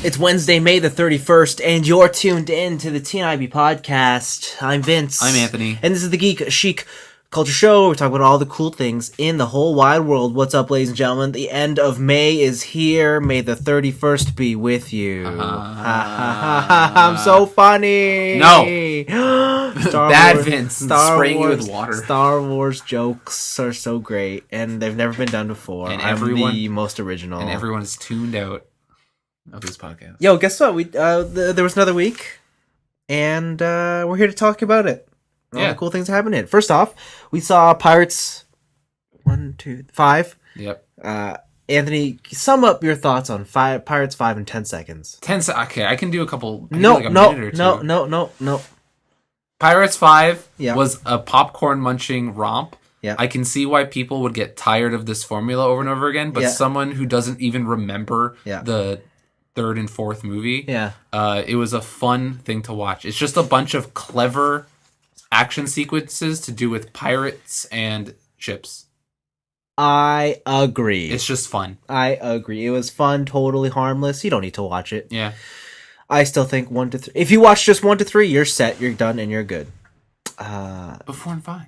It's Wednesday, May the 31st, and you're tuned in to the tniab podcast. I'm Vince. I'm Anthony. And this is the Geek Chic Culture Show. We're talking about all the cool things in the whole wide world. What's up, ladies and gentlemen? The end of May is here. May the 31st be with you. I'm so funny. No. Bad Vince. Spraying you with water. Star Wars jokes are so great, and they've never been done before. And I'm the most original. And everyone's tuned out of this podcast. Yo, guess what? We there was another week, and we're here to talk about it. All the cool things happening. First off, we saw Pirates 1, 2, 5. Yep. Anthony, sum up your thoughts on Pirates 5 in 10 seconds. Okay, I can do a couple. No. Pirates 5 Yeah. was a popcorn munching romp. Yeah. I can see why people would get tired of this formula over and over again, but Yeah. someone who doesn't even remember Yeah. the third and fourth movie, Yeah. it was a fun thing to watch. It's just a bunch of clever action sequences to do with pirates and ships. I agree. It's just fun. I agree. It was fun, totally harmless. You don't need to watch it. Yeah. I still think 1 to 3. If you watch just 1 to 3, you're set, you're done, and you're good. But 4 and 5.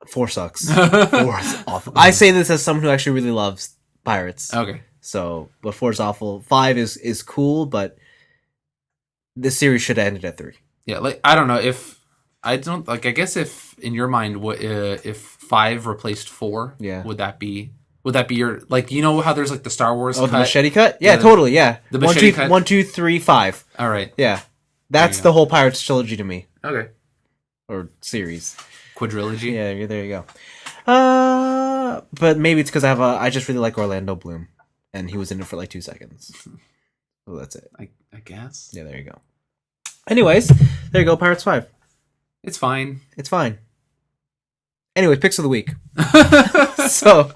4 sucks. 4 is awful. I say this as someone who actually really loves Pirates. Okay. So, but 4 is awful. 5 is cool, but this series should have ended at 3. Yeah, like I don't know if I don't like. I guess if in your mind, what if 5 replaced 4? Yeah. Would that be your like? You know how there's like the Star Wars? Oh, cut? the machete cut? Yeah, Yeah, totally. Yeah. the machete cut? 1, 2, 3, 5. All right. Yeah, that's you the whole Pirates trilogy to me, Okay. or series. Quadrilogy. Yeah, there you go. But maybe it's because I just really like Orlando Bloom, and he was in it for like 2 seconds. So that's it. I guess. Yeah, there you go. Anyways, there you go. Pirates 5. It's fine. It's fine. Anyway, picks of the week. So,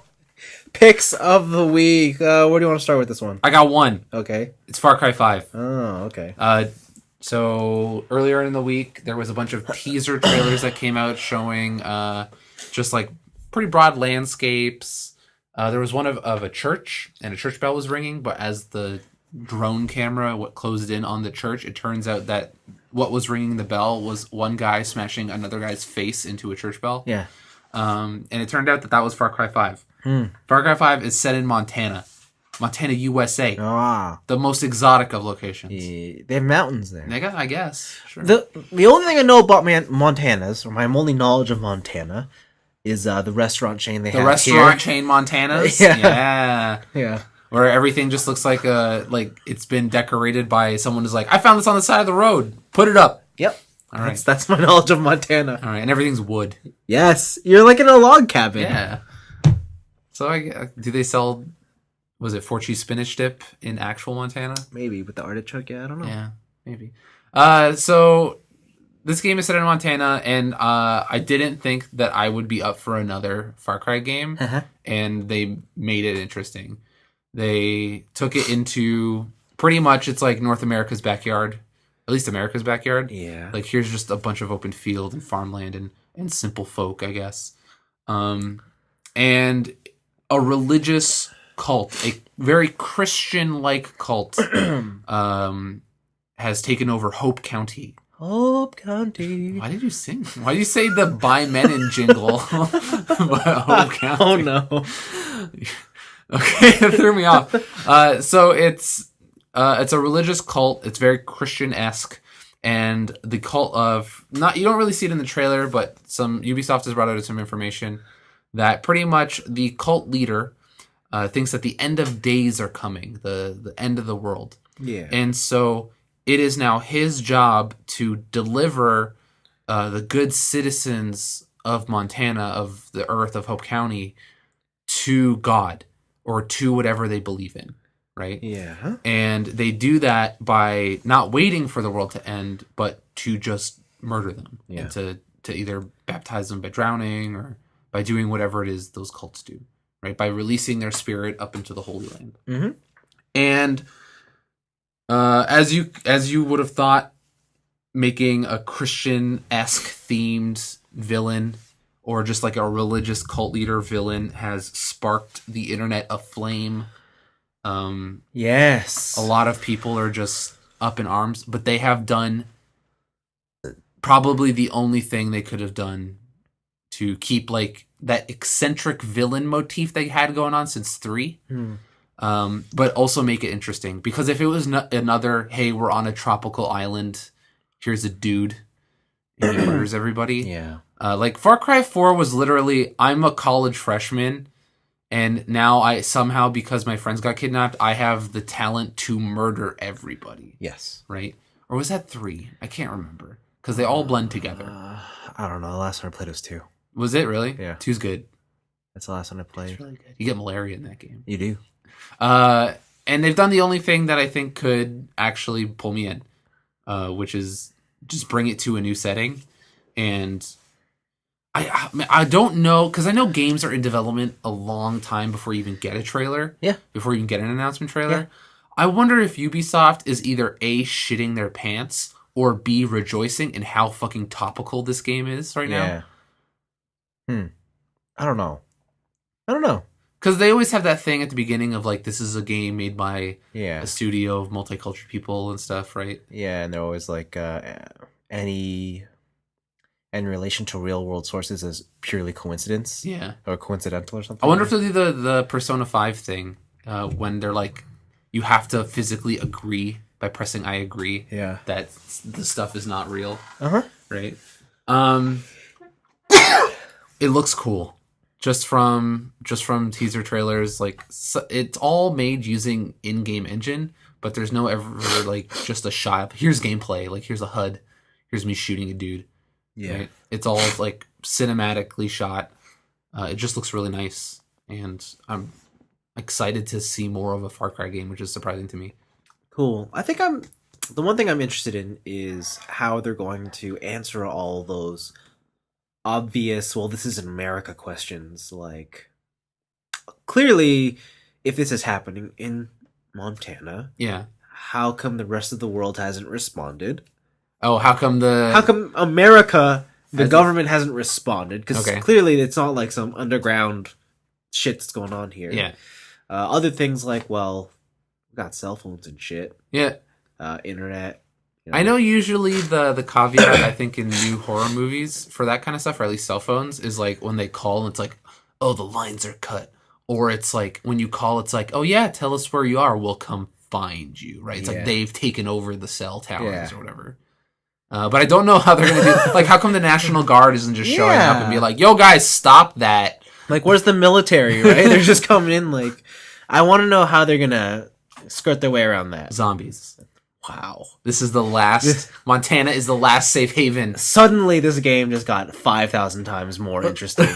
picks of the week. Where do you want to start with this one? I got one. Okay. It's Far Cry 5. Oh, okay. So earlier in the week, there was a bunch of teaser trailers that came out showing just like pretty broad landscapes. There was one of a church, and a church bell was ringing, but as the drone camera closed in on the church, it turns out that what was ringing the bell was one guy smashing another guy's face into a church bell. Yeah. And it turned out that was Far Cry 5. Far Cry 5 is set in Montana, USA. Ah. The most exotic of locations. Yeah, they have mountains there. I guess. Sure. The only thing I know about Montana's, or my only knowledge of Montana, is the restaurant chain they have here. The restaurant chain Montana's? Yeah. Yeah. Where everything just looks like it's been decorated by someone who's like, I found this on the side of the road. Put it up. Yep. All right. That's my knowledge of Montana. All right. And everything's wood. Yes. You're like in a log cabin. Yeah. So do they sell, was it 4 cheese spinach dip in actual Montana? Maybe with the artichoke. Yeah, I don't know. Yeah, maybe. So this game is set in Montana, and I didn't think that I would be up for another Far Cry game, and they made it interesting. They took it into pretty much, it's like North America's backyard, at least America's backyard. Yeah. Like here's just a bunch of open field and farmland and simple folk, I guess. And a religious cult, a very Christian-like cult, has taken over Hope County. Hope County. Why did you sing? Why did you say the By Menon jingle? Hope County. Oh no. Okay, it threw me off. So it's a religious cult. It's very Christian-esque, and the cult of you don't really see it in the trailer, but some Ubisoft has brought out some information that pretty much the cult leader thinks that the end of days are coming, the end of the world. Yeah. And so it is now his job to deliver the good citizens of Montana, of the earth, of Hope County, to God or to whatever they believe in, right? Yeah. And they do that by not waiting for the world to end, but to just murder them. Yeah. And to either baptize them by drowning or by doing whatever it is those cults do, right? By releasing their spirit up into the Holy Land. Mm-hmm. And as you would have thought, making a Christian-esque themed villain or just like a religious cult leader villain has sparked the internet aflame Yes. A lot of people are just up in arms, but they have done probably the only thing they could have done to keep like that eccentric villain motif they had going on since 3. But also make it interesting, because if it was another, hey, we're on a tropical island, here's a dude and he murders everybody. Yeah. Like Far Cry 4 was literally, I'm a college freshman, and now I somehow, because my friends got kidnapped, I have the talent to murder everybody. Yes. Right? Or was that 3? I can't remember. Because they all blend together. I don't know. The last one I played was 2. Was it really? Yeah. 2's good. That's the last one I played. It's really good. You get malaria in that game. You do. And they've done the only thing that I think could actually pull me in, which is just bring it to a new setting. And I don't know, because I know games are in development a long time before you even get a trailer. Yeah. Before you even get an announcement trailer. Yeah. I wonder if Ubisoft is either A, shitting their pants, or B, rejoicing in how fucking topical this game is right now. I don't know. Because they always have that thing at the beginning of like, this is a game made by Yeah. a studio of multicultural people and stuff, right? Yeah, and they're always like, any in relation to real world sources is purely coincidence. Yeah. Or coincidental or something. I wonder if they'll do the Persona 5 thing, when they're like, you have to physically agree by pressing I agree that the stuff is not real. Right? It looks cool. Just from teaser trailers, like it's all made using in-game engine, but there's no ever like just a shot. Here's gameplay, like here's a HUD, here's me shooting a dude. Yeah, right? It's all like cinematically shot. It just looks really nice, and I'm excited to see more of a Far Cry game, which is surprising to me. Cool. I think the one thing I'm interested in is how they're going to answer all those obvious, well, this is in America questions. Like, clearly, if this is happening in Montana, how come the rest of the world hasn't responded? Oh, how come America, the government hasn't responded? Because clearly it's not like some underground shit that's going on here. Yeah. Other things like, well, we got cell phones and shit. Yeah. Internet. I know usually the caveat, I think, in new horror movies for that kind of stuff, or at least cell phones, is like when they call and it's like, oh, the lines are cut. Or it's like when you call, it's like, oh yeah, tell us where you are, we'll come find you, right? It's like they've taken over the cell towers or whatever. But I don't know how they're going to do, like, how come the National Guard isn't just showing up and be like, yo guys, stop that. Like, where's the military, right? They're just coming in, like, I want to know how they're going to skirt their way around that. Zombies. Wow. This is the last, Montana is the last safe haven. Suddenly this game just got 5,000 times more interesting.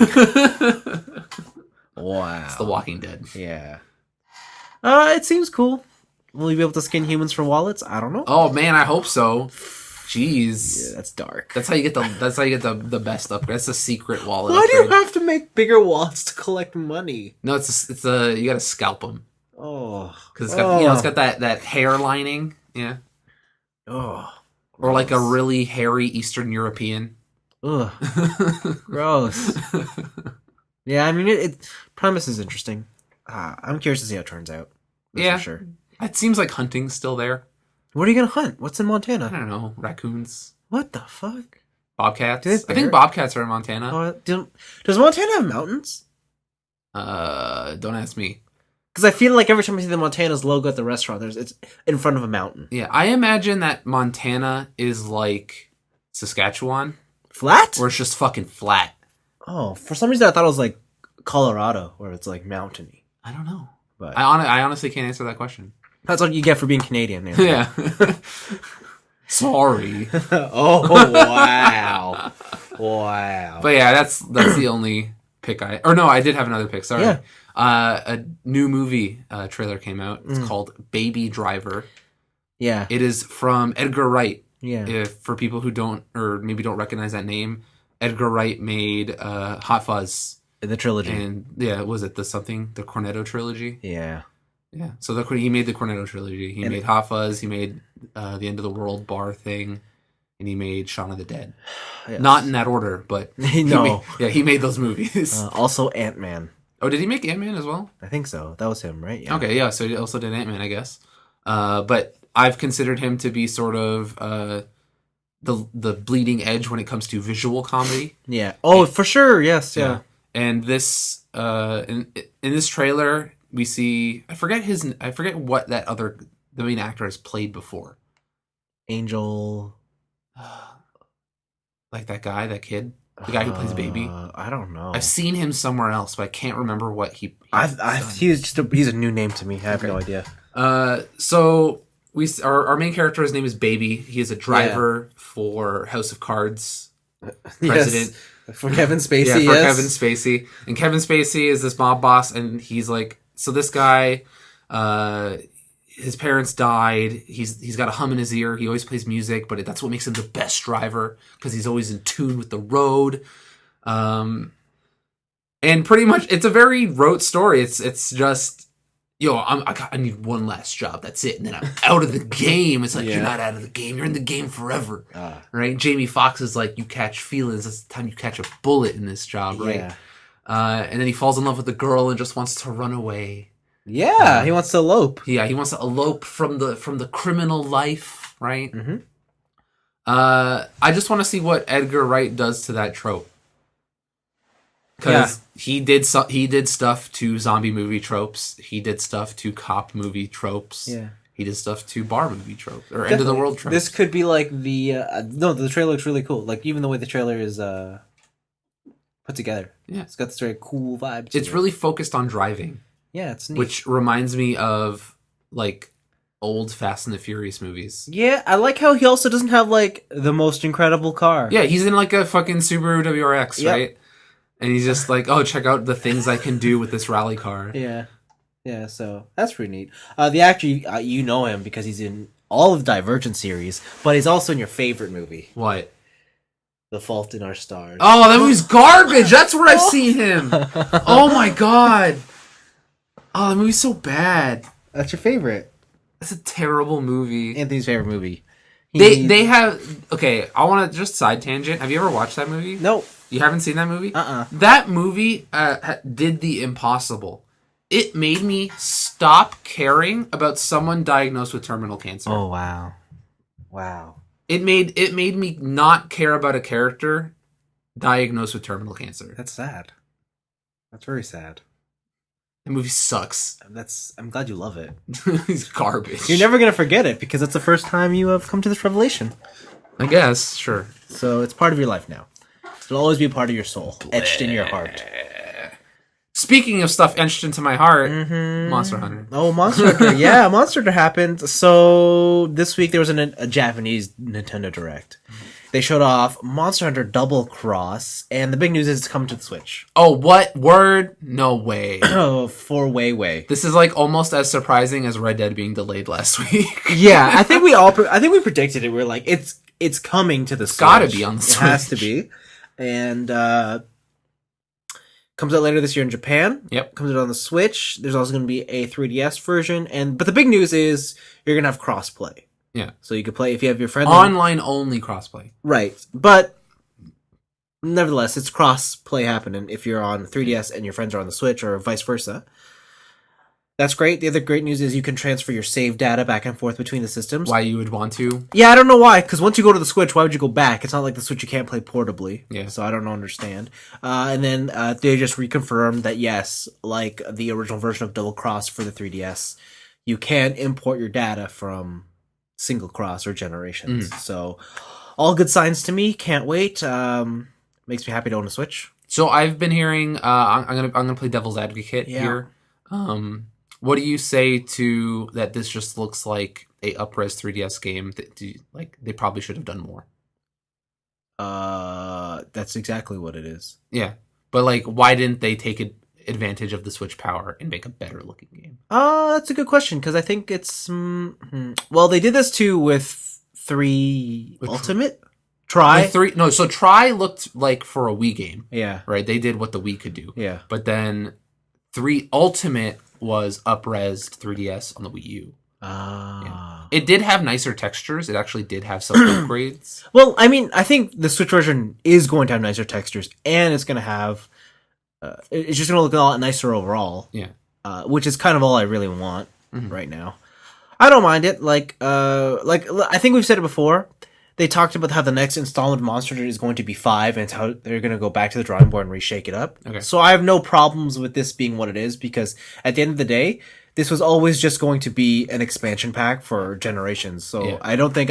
Wow. It's The Walking Dead. Yeah. It seems cool. Will you be able to skin humans for wallets? I don't know. Oh man, I hope so. Jeez. Yeah, that's dark. That's how you get the best upgrade. That's a secret wallet. Why upgrade. do you have to make bigger wallets to collect money? No, you gotta scalp them. Oh. Because it's got that hair lining. Yeah. Oh. Or like a really hairy Eastern European. Ugh. Gross. Yeah, I mean, it premise is interesting. I'm curious to see how it turns out. That's for sure. It seems like hunting's still there. What are you gonna hunt? What's in Montana? I don't know. Raccoons. What the fuck? Bobcats. I think bobcats are in Montana. Does Montana have mountains? Don't ask me. Because I feel like every time I see the Montana's logo at the restaurant, it's in front of a mountain. Yeah, I imagine that Montana is like Saskatchewan. Flat? Or it's just fucking flat. Oh, for some reason I thought it was like Colorado, where it's like mountainy. I don't know. But I honestly can't answer that question. That's what you get for being Canadian. Yeah. Sorry. Oh, wow. Wow. But yeah, that's the only pick I did have another pick. Sorry. Yeah. A new movie trailer came out. It's called Baby Driver. Yeah. It is from Edgar Wright. Yeah. For people who don't, or maybe don't recognize that name, Edgar Wright made Hot Fuzz. The trilogy. And was it the Cornetto trilogy? Yeah. Yeah. So he made the Cornetto trilogy. He made Hot Fuzz. He made the End of the World bar thing. And he made Shaun of the Dead. Yes. Not in that order, but he made those movies. Also Ant-Man. Oh, did he make Ant-Man as well? I think so. That was him, right? Yeah. Okay, yeah. So he also did Ant-Man, I guess. But I've considered him to be sort of the bleeding edge when it comes to visual comedy. Yeah. Oh, for sure. Yes. Yeah. And this in this trailer we see I forget what the main actor has played before. Angel. Like that kid, the guy who plays Baby. I don't know. I've seen him somewhere else, but I can't remember what he's a new name to me. I have no idea. So our main character, his name is Baby. He is a driver for House of Cards president. Yes. For Kevin Spacey, yeah, for Kevin Spacey. And Kevin Spacey is this mob boss, and he's like, so this guy, his parents died. He's got a hum in his ear. He always plays music, but that's what makes him the best driver because he's always in tune with the road. And pretty much, it's a very rote story. It's just, I need one last job. That's it. And then I'm out of the game. It's like, you're not out of the game. You're in the game forever. Right? Jamie Foxx is like, you catch feelings. That's the time you catch a bullet in this job, right? Yeah. And then he falls in love with a girl and just wants to run away. Yeah, he wants to elope. Yeah, he wants to elope from the criminal life, right? Mm-hmm. I just want to see what Edgar Wright does to that trope. Because he did stuff to zombie movie tropes. He did stuff to cop movie tropes. Yeah. He did stuff to bar movie tropes or end of the world tropes. This could be like the trailer looks really cool. Like even the way the trailer is put together. Yeah, it's got this very cool vibe. It's really focused on driving. Yeah, it's neat. Which reminds me of like old Fast and the Furious movies. Yeah, I like how he also doesn't have like the most incredible car. Yeah, he's in like a fucking Subaru WRX, right? And he's just like, oh, check out the things I can do with this rally car. Yeah. Yeah, so that's pretty neat. The actor, you know him because he's in all of the Divergent series, but he's also in your favorite movie. What? The Fault in Our Stars. Oh, that movie's garbage! That's where I've seen him! Oh my god! Oh, the movie's so bad. That's your favorite. That's a terrible movie. Anthony's favorite movie. They have... Okay, I want to just side tangent. Have you ever watched that movie? No. You haven't seen that movie? Uh-uh. That movie did the impossible. It made me stop caring about someone diagnosed with terminal cancer. Oh, wow. Wow. It made me not care about a character diagnosed with terminal cancer. That's sad. That's very sad. The movie sucks. I'm glad you love it. It's garbage. You're never going to forget it because it's the first time you have come to this revelation. I guess, sure. So it's part of your life now. It'll always be a part of your soul, etched in your heart. Speaking of stuff etched into my heart, Monster Hunter. Oh, Monster Hunter. Yeah, Monster Hunter happened. So this week there was a Japanese Nintendo Direct. They showed off Monster Hunter Double Cross, and the big news is it's coming to the Switch. Oh, what? Word? No way. Oh, way. This is like almost as surprising as Red Dead being delayed last week. Yeah, I think we predicted it. We're like, it's coming to the Switch. Gotta be on the Switch. It has to be. And comes out later this year in Japan. Yep. Comes out on the Switch. There's also going to be a 3DS version. But the big news is you're going to have crossplay. Yeah. So you could play if you have your friend. Online only crossplay. Right. But nevertheless, it's crossplay happening if you're on 3DS and your friends are on the Switch or vice versa. That's great. The other great news is you can transfer your save data back and forth between the systems. Why you would want to? Yeah, I don't know why. Because once you go to the Switch, why would you go back? It's not like the Switch you can't play portably. Yeah. So I don't understand. And then they just reconfirmed that yes, like the original version of Double Cross for the 3DS, you can import your data from Single Cross or Generations. So all good signs to me. Can't wait. Makes me happy to own a Switch. So I've been hearing. I'm gonna play devil's advocate here. What do you say to that? This just looks like a up-res 3DS game. They probably should have done more. That's exactly what it is. Yeah, but like, why didn't they take advantage of the Switch power and make a better-looking game? That's a good question because I think it's well, they did this too with 3 Ultimate. Try. So Try looked like for a Wii game. Yeah. Right. They did what the Wii could do. Yeah. But then 3 Ultimate was up-resed 3DS on the Wii U. Yeah. It did have nicer textures. It actually did have some upgrades. Well, I mean, I think the Switch version is going to have nicer textures, and it's going to have it's just gonna look a lot nicer overall. Yeah. Which is kind of all I really want right now. I don't mind it. Like I think we've said it before. They talked about how the next installment of Monster Hunter is going to be 5, and it's how they're going to go back to the drawing board and reshake it up. Okay. So I have no problems with this being what it is, because at the end of the day, this was always just going to be an expansion pack for Generations. So Yeah. I don't think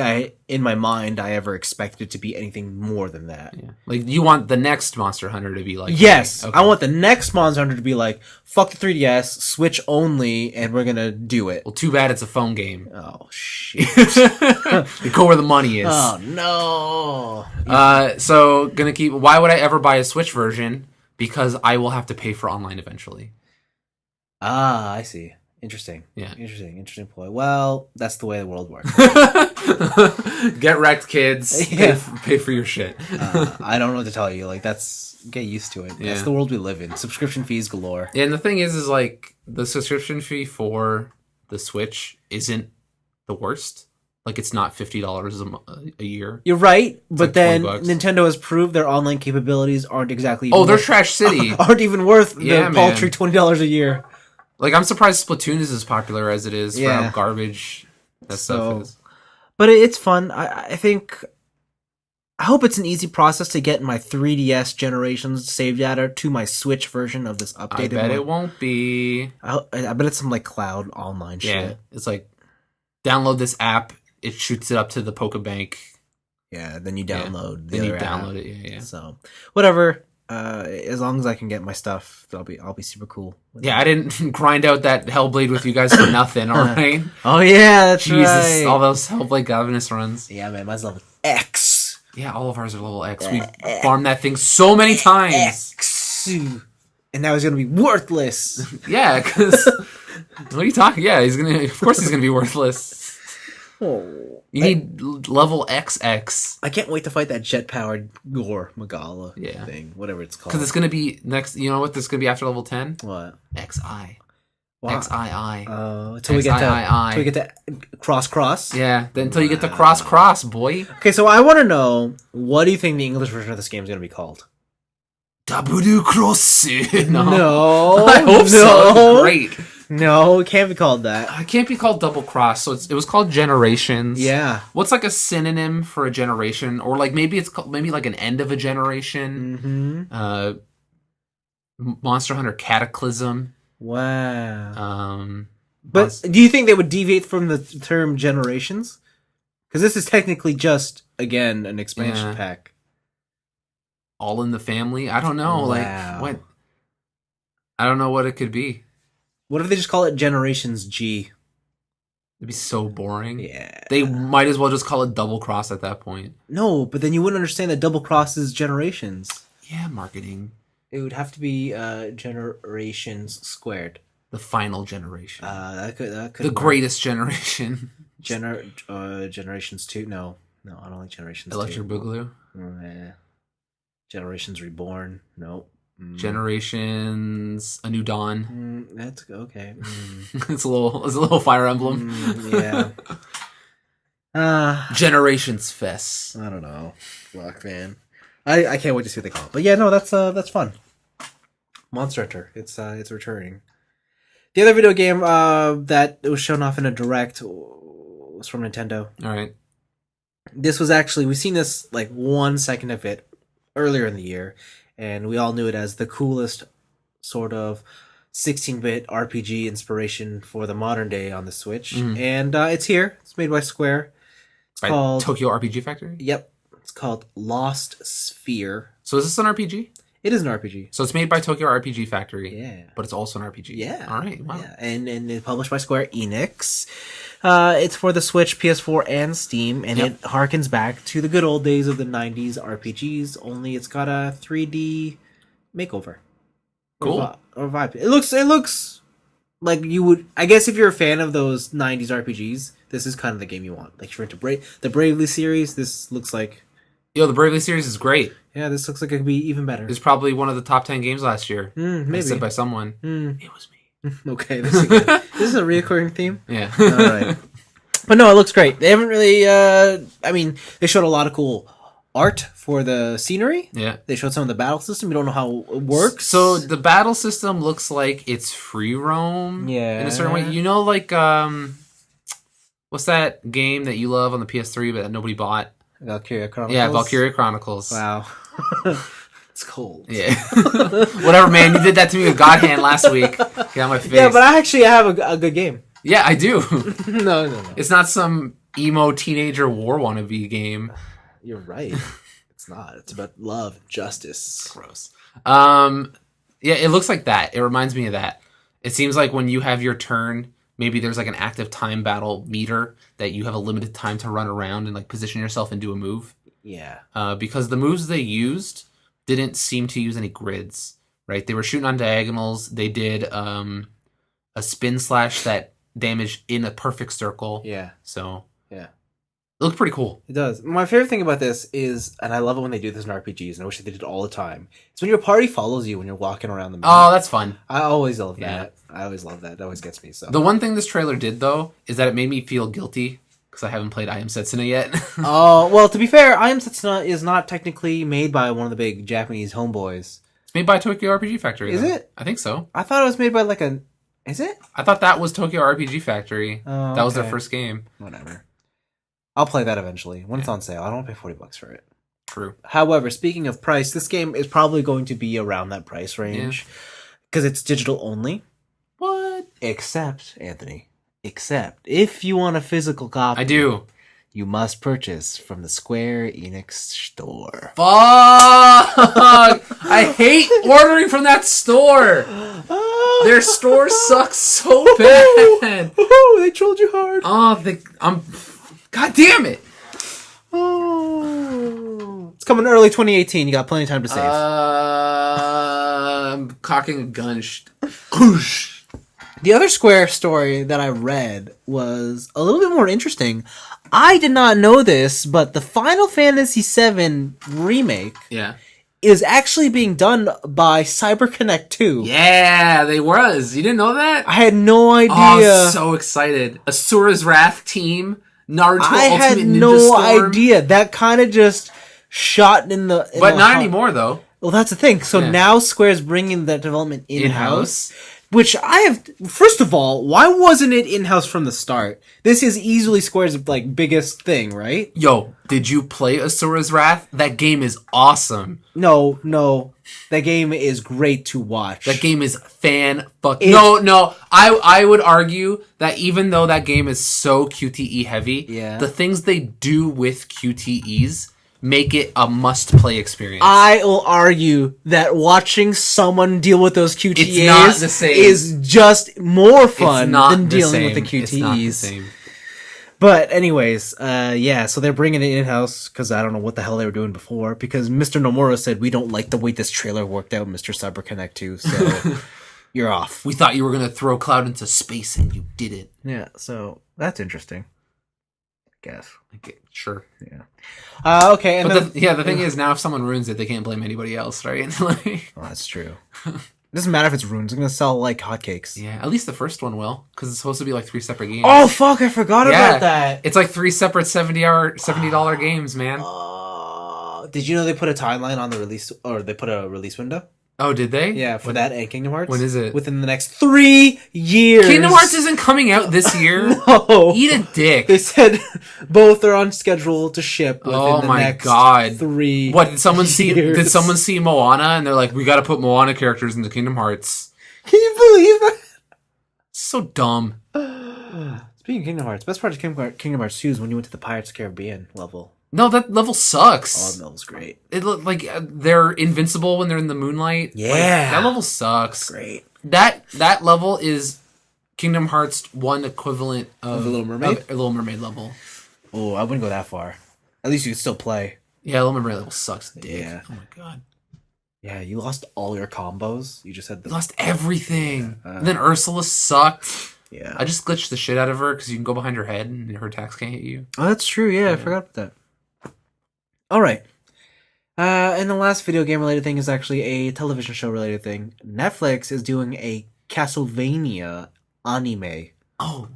in my mind, I ever expected it to be anything more than that. Yeah. Like, you want the next Monster Hunter to be like... Yes, okay. I want the next Monster Hunter to be like, fuck the 3DS, Switch only, and we're gonna do it. Well, too bad it's a phone game. Oh, shit. You go where the money is. Oh, no. So, gonna keep... Why would I ever buy a Switch version? Because I will have to pay for online eventually. Ah, I see. Interesting. Yeah. Interesting point. Well, that's the way the world works. Get wrecked, kids. Yeah. Pay for your shit. I don't know what to tell you. Like, get used to it. Yeah. That's the world we live in. Subscription fees galore. And the thing is like, the subscription fee for the Switch isn't the worst. Like, it's not $50 a year. You're right, but like then $20. Nintendo has proved their online capabilities aren't exactly... Oh, they're Trash City. aren't even worth Yeah, the paltry $20 a year. Like, I'm surprised Splatoon is as popular as it is for Yeah. how garbage that stuff is. But it's fun. I think... I hope it's an easy process to get my 3DS Generations save data to my Switch version of this updated I bet it won't be. I bet it's some, like, cloud online Yeah, shit. it's like, download this app, it shoots it up to the Pokebank. Yeah, then you download the Then you other app. download it, yeah. So, whatever. As long as I can get my stuff, I'll be super cool. Yeah, I didn't grind out that Hellblade with you guys for nothing, alright? Oh, yeah, that's Jesus, right. all those Hellblade Governess runs. Yeah, man, mine's level X. Yeah, all of ours are level X. We farmed that thing so many times. X. And now he's gonna be worthless. Yeah, because... what are you talking? Yeah, of course he's gonna be worthless. Oh, You need level XX. I can't wait to fight that jet-powered Gore Magala Yeah. thing, whatever it's called. Because it's going to be next... You know what this is going to be after level 10? What? XI. Wow. XII. Until we get to cross. Yeah, then until you get to cross, boy. Okay, so I want to know, what do you think the English version of this game is going to be called? Dabudu Cross. No. I hope so. Great. No, it can't be called that. It can't be called Double Cross, so it was called Generations. Yeah. What's like a synonym for a generation? Or like maybe it's called, maybe like an end of a generation? Mm-hmm. Monster Hunter Cataclysm. Wow. But do you think they would deviate from the term generations? Because this is technically just, again, an expansion pack. All in the Family? I don't know. Wow. Like, what? I don't know what it could be. What if they just call it Generations G? It'd be so boring. Yeah. They might as well just call it Double Cross at that point. No, but then you wouldn't understand that Double Cross is Generations. Yeah, marketing. It would have to be Generations Squared. The final generation. That could the work. greatest generation. Generations 2? No, I don't like Generations 2. Electric Boogaloo. Yeah. Generations Reborn? Nope. Generations A New Dawn. That's okay. It's a little Fire Emblem. Yeah. Generations Fest. I don't know. Fuck, man. I can't wait to see what they call it. But yeah, no, that's fun. Monster Hunter. It's returning. The other video game that was shown off in a direct was from Nintendo. All right. This was actually, we've seen this like 1 second of it earlier in the year, and we all knew it as the coolest sort of 16-bit RPG inspiration for the modern day on the Switch. And it's here. It's made by Square. It's by called Tokyo RPG Factory? Yep. It's called Lost Sphere. So is this an RPG? It is an RPG. So it's made by Tokyo RPG Factory. Yeah. But it's also an RPG. Yeah. All right. Wow. Yeah. And it's published by Square Enix. It's for the Switch, PS4, and Steam, and it harkens back to the good old days of the 90s RPGs, only it's got a 3D makeover. Cool. Or vibe. It looks like you would... I guess if you're a fan of those 90s RPGs, this is kind of the game you want. Like, if you're into the Bravely series, this looks like... Yo, the Bravely series is great. Yeah, this looks like it could be even better. It's probably one of the top 10 games last year. Maybe. Said by someone. It was me. Okay, this is good. This is a reoccurring theme? Yeah. All right. But no, it looks great. They haven't really... I mean, they showed a lot of cool art for the scenery. Yeah. They showed some of the battle system. We don't know how it works. So the battle system looks like it's free roam. Yeah. In a certain way. You know, like, what's that game that you love on the PS3 but that nobody bought? Valkyria Chronicles. Yeah, Valkyria Chronicles. Wow. It's cold. Yeah. Whatever, man. You did that to me with God Hand last week. Get out my face. Yeah, but I actually have a good game. Yeah, I do. No. It's not some emo teenager war wannabe game. You're right. It's not. It's about love and justice. Gross. Yeah, it looks like that. It reminds me of that. It seems like when you have your turn, maybe there's like an active time battle meter that you have a limited time to run around and like position yourself and do a move. Yeah. Because the moves they used didn't seem to use any grids, right? They were shooting on diagonals. They did a spin slash that damaged in a perfect circle. Yeah. So yeah. It looked pretty cool. It does. My favorite thing about this is, and I love it when they do this in RPGs, and I wish they did it all the time, it's when your party follows you when you're walking around the map. Oh, that's fun. I always love that. I always love that. It always gets me. So the one thing this trailer did, though, is that it made me feel guilty because I haven't played I Am Setsuna yet. Oh, well, to be fair, I Am Setsuna is not technically made by one of the big Japanese homeboys. It's made by Tokyo RPG Factory. Is it? I think so. I thought it was made by like a... Is it? I thought that was Tokyo RPG Factory. Oh, that was their okay. first game. Whatever. I'll play that eventually. When it's on sale. I don't want to pay $40 for it. True. However, speaking of price, this game is probably going to be around that price range. Because it's digital only. What? Except, Anthony, if you want a physical copy. I do. You must purchase from the Square Enix store. Fuck! I hate ordering from that store. Their store sucks so bad. Oh, they trolled you hard. Oh, God damn it! Oh, it's coming early 2018. You got plenty of time to save. I'm cocking a gun. The other Square story that I read was a little bit more interesting. I did not know this, but the Final Fantasy VII remake is actually being done by CyberConnect 2. Yeah, they was. You didn't know that? I had no idea. Oh, so excited. Asura's Wrath team, Naruto I Ultimate had Ninja no Storm. idea. That kind of just shot in the... But not anymore, though. Well, that's the thing. So now Square's bringing that development in-house. Which I have... First of all, why wasn't it in-house from the start? This is easily Square's, like, biggest thing, right? Yo, did you play Asura's Wrath? That game is awesome. No. That game is great to watch. That game is No. I would argue that even though that game is so QTE heavy, the things they do with QTEs make it a must-play experience. I will argue that watching someone deal with those QTEs is just more fun than dealing with the QTEs. It's not the same. But anyways, so they're bringing it in-house because I don't know what the hell they were doing before, because Mr. Nomura said, we don't like the way this trailer worked out, Mr. CyberConnect 2, so you're off. We thought you were going to throw Cloud into space and you didn't. Yeah, so that's interesting. I guess. Okay, sure. Yeah. Okay. And but the thing is, now if someone ruins it, they can't blame anybody else, right? Well, that's true. It doesn't matter if it's ruined. It's going to sell like hotcakes. Yeah, at least the first one will, because it's supposed to be like 3 separate games. Oh, fuck, I forgot about that. It's like 3 separate $70 games, man. Did you know they put a timeline on the release, or they put a release window? Oh, did they? Yeah, for that and Kingdom Hearts. When is it? Within the next 3 years. Kingdom Hearts isn't coming out this year. No. Eat a dick. They said both are on schedule to ship within the next 3 What, did someone years. see Moana and they're like, we gotta put Moana characters into Kingdom Hearts? Can you believe that? So dumb. Speaking of Kingdom Hearts, best part of Kingdom Hearts 2 is when you went to the Pirates of the Caribbean level. No, that level sucks. Oh, that level's great. It looked like they're invincible when they're in the moonlight. Yeah. Like, that level sucks. Great. That level is Kingdom Hearts 1 equivalent of The Little Mermaid? A Little Mermaid level. Oh, I wouldn't go that far. At least you could still play. Yeah, Little Mermaid level sucks dick. Yeah. Oh my god. Yeah, you lost all your combos. You just had You lost everything. Yeah. And then Ursula sucked. Yeah. I just glitched the shit out of her because you can go behind her head and her attacks can't hit you. Oh, that's true. Yeah, I forgot about that. All right. And the last video game related thing is actually a television show related thing. Netflix is doing a Castlevania anime. Oh,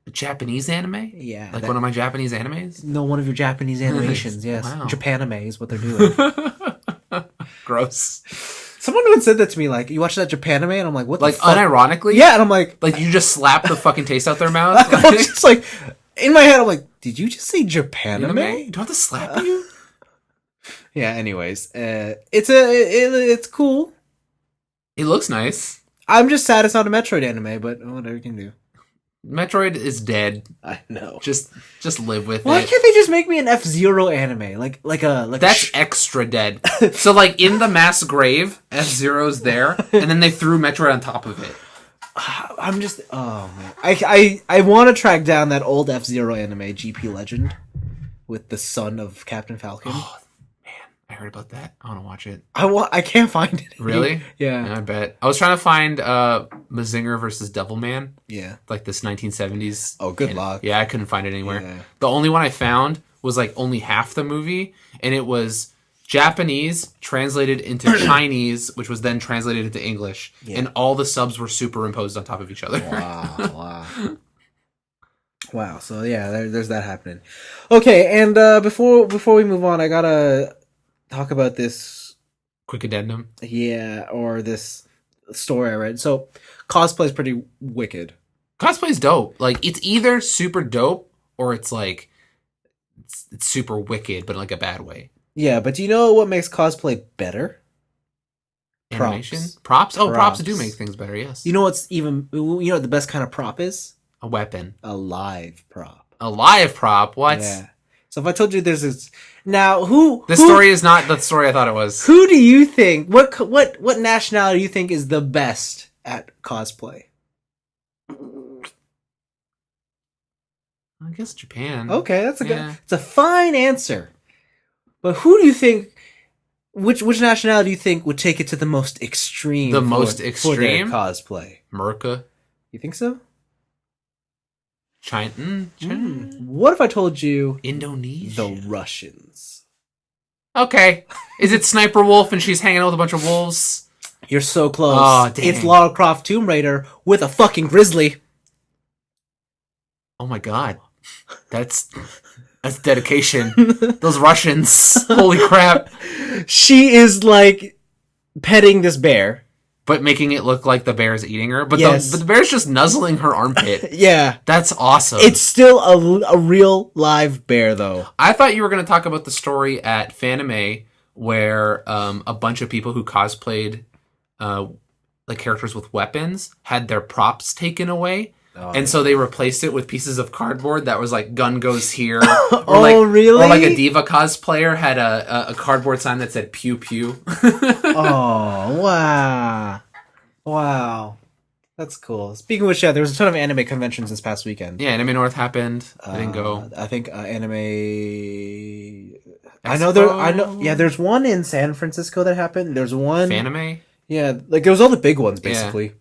A Japanese anime? Yeah. Like one of my Japanese animes? No, one of your Japanese animations, yes. Wow. Japanime is what they're doing. Gross. Someone even said that to me, like, you watch that Japanime? And I'm like, what the Like, fuck? unironically? Yeah, and I'm like... Like, you just slap the fucking taste out their mouth? I was just like... In my head, I'm like, did you just say Japanime? Do I have to slap you? Yeah, anyways. It's cool. It looks nice. I'm just sad it's not a Metroid anime, but whatever you can do. Metroid is dead. I know. Just live with Why it. can't they just make me an F-Zero anime? Like That's extra dead. So, like, in the mass grave, F-Zero's there, and then they threw Metroid on top of it. I'm just... Oh, man. I want to track down that old F-Zero anime, GP Legend, with the son of Captain Falcon. Oh, man. I heard about that. I want to watch it. I can't find it. Really? Yeah. I bet. I was trying to find Mazinger versus Devilman. Yeah. Like this 1970s. Oh, good luck. Yeah, I couldn't find it anywhere. Yeah. The only one I found was like only half the movie, and it was Japanese translated into Chinese, which was then translated into English, and all the subs were superimposed on top of each other. Wow. Wow. So yeah, there's that happening. Okay, and before we move on, I gotta talk about this. Quick addendum. Yeah, or this story I read. So cosplay is pretty wicked. Cosplay's dope. Like, it's either super dope or it's like it's super wicked, but in like a bad way. Yeah, but do you know what makes cosplay better? Animation? Props? Oh, props do make things better, yes. You know what the best kind of prop is? A weapon. A live prop. A live prop? What? Yeah. So if I told you there's this... Now, This story is not the story I thought it was. Who do you think... What nationality do you think is the best at cosplay? I guess Japan. Okay, that's it's a fine answer. But who do you think... Which nationality do you think would take it to the most extreme? The most extreme? For their cosplay. America. You think so? China. What if I told you... Indonesia? The Russians. Okay. Is it Sniper Wolf and she's hanging out with a bunch of wolves? You're so close. Oh, dang. It's Lara Croft Tomb Raider with a fucking grizzly. Oh my god. That's dedication. Those Russians. Holy crap. She is like petting this bear. But making it look like the bear is eating her. But, yes. the bear's just nuzzling her armpit. Yeah. That's awesome. It's still a real live bear, though. I thought you were going to talk about the story at Fanime where a bunch of people who cosplayed like characters with weapons had their props taken away. So they replaced it with pieces of cardboard that was like "gun goes here." Or really? Or like a Diva cosplayer had a cardboard sign that said "pew pew." Oh wow, that's cool. Speaking of which, yeah, there was a ton of anime conventions this past weekend. Yeah, Anime North happened. I didn't go. I think Anime. Expo? I know. Yeah, there's one in San Francisco that happened. There's one. Fanime? Yeah, like it was all the big ones basically. Yeah.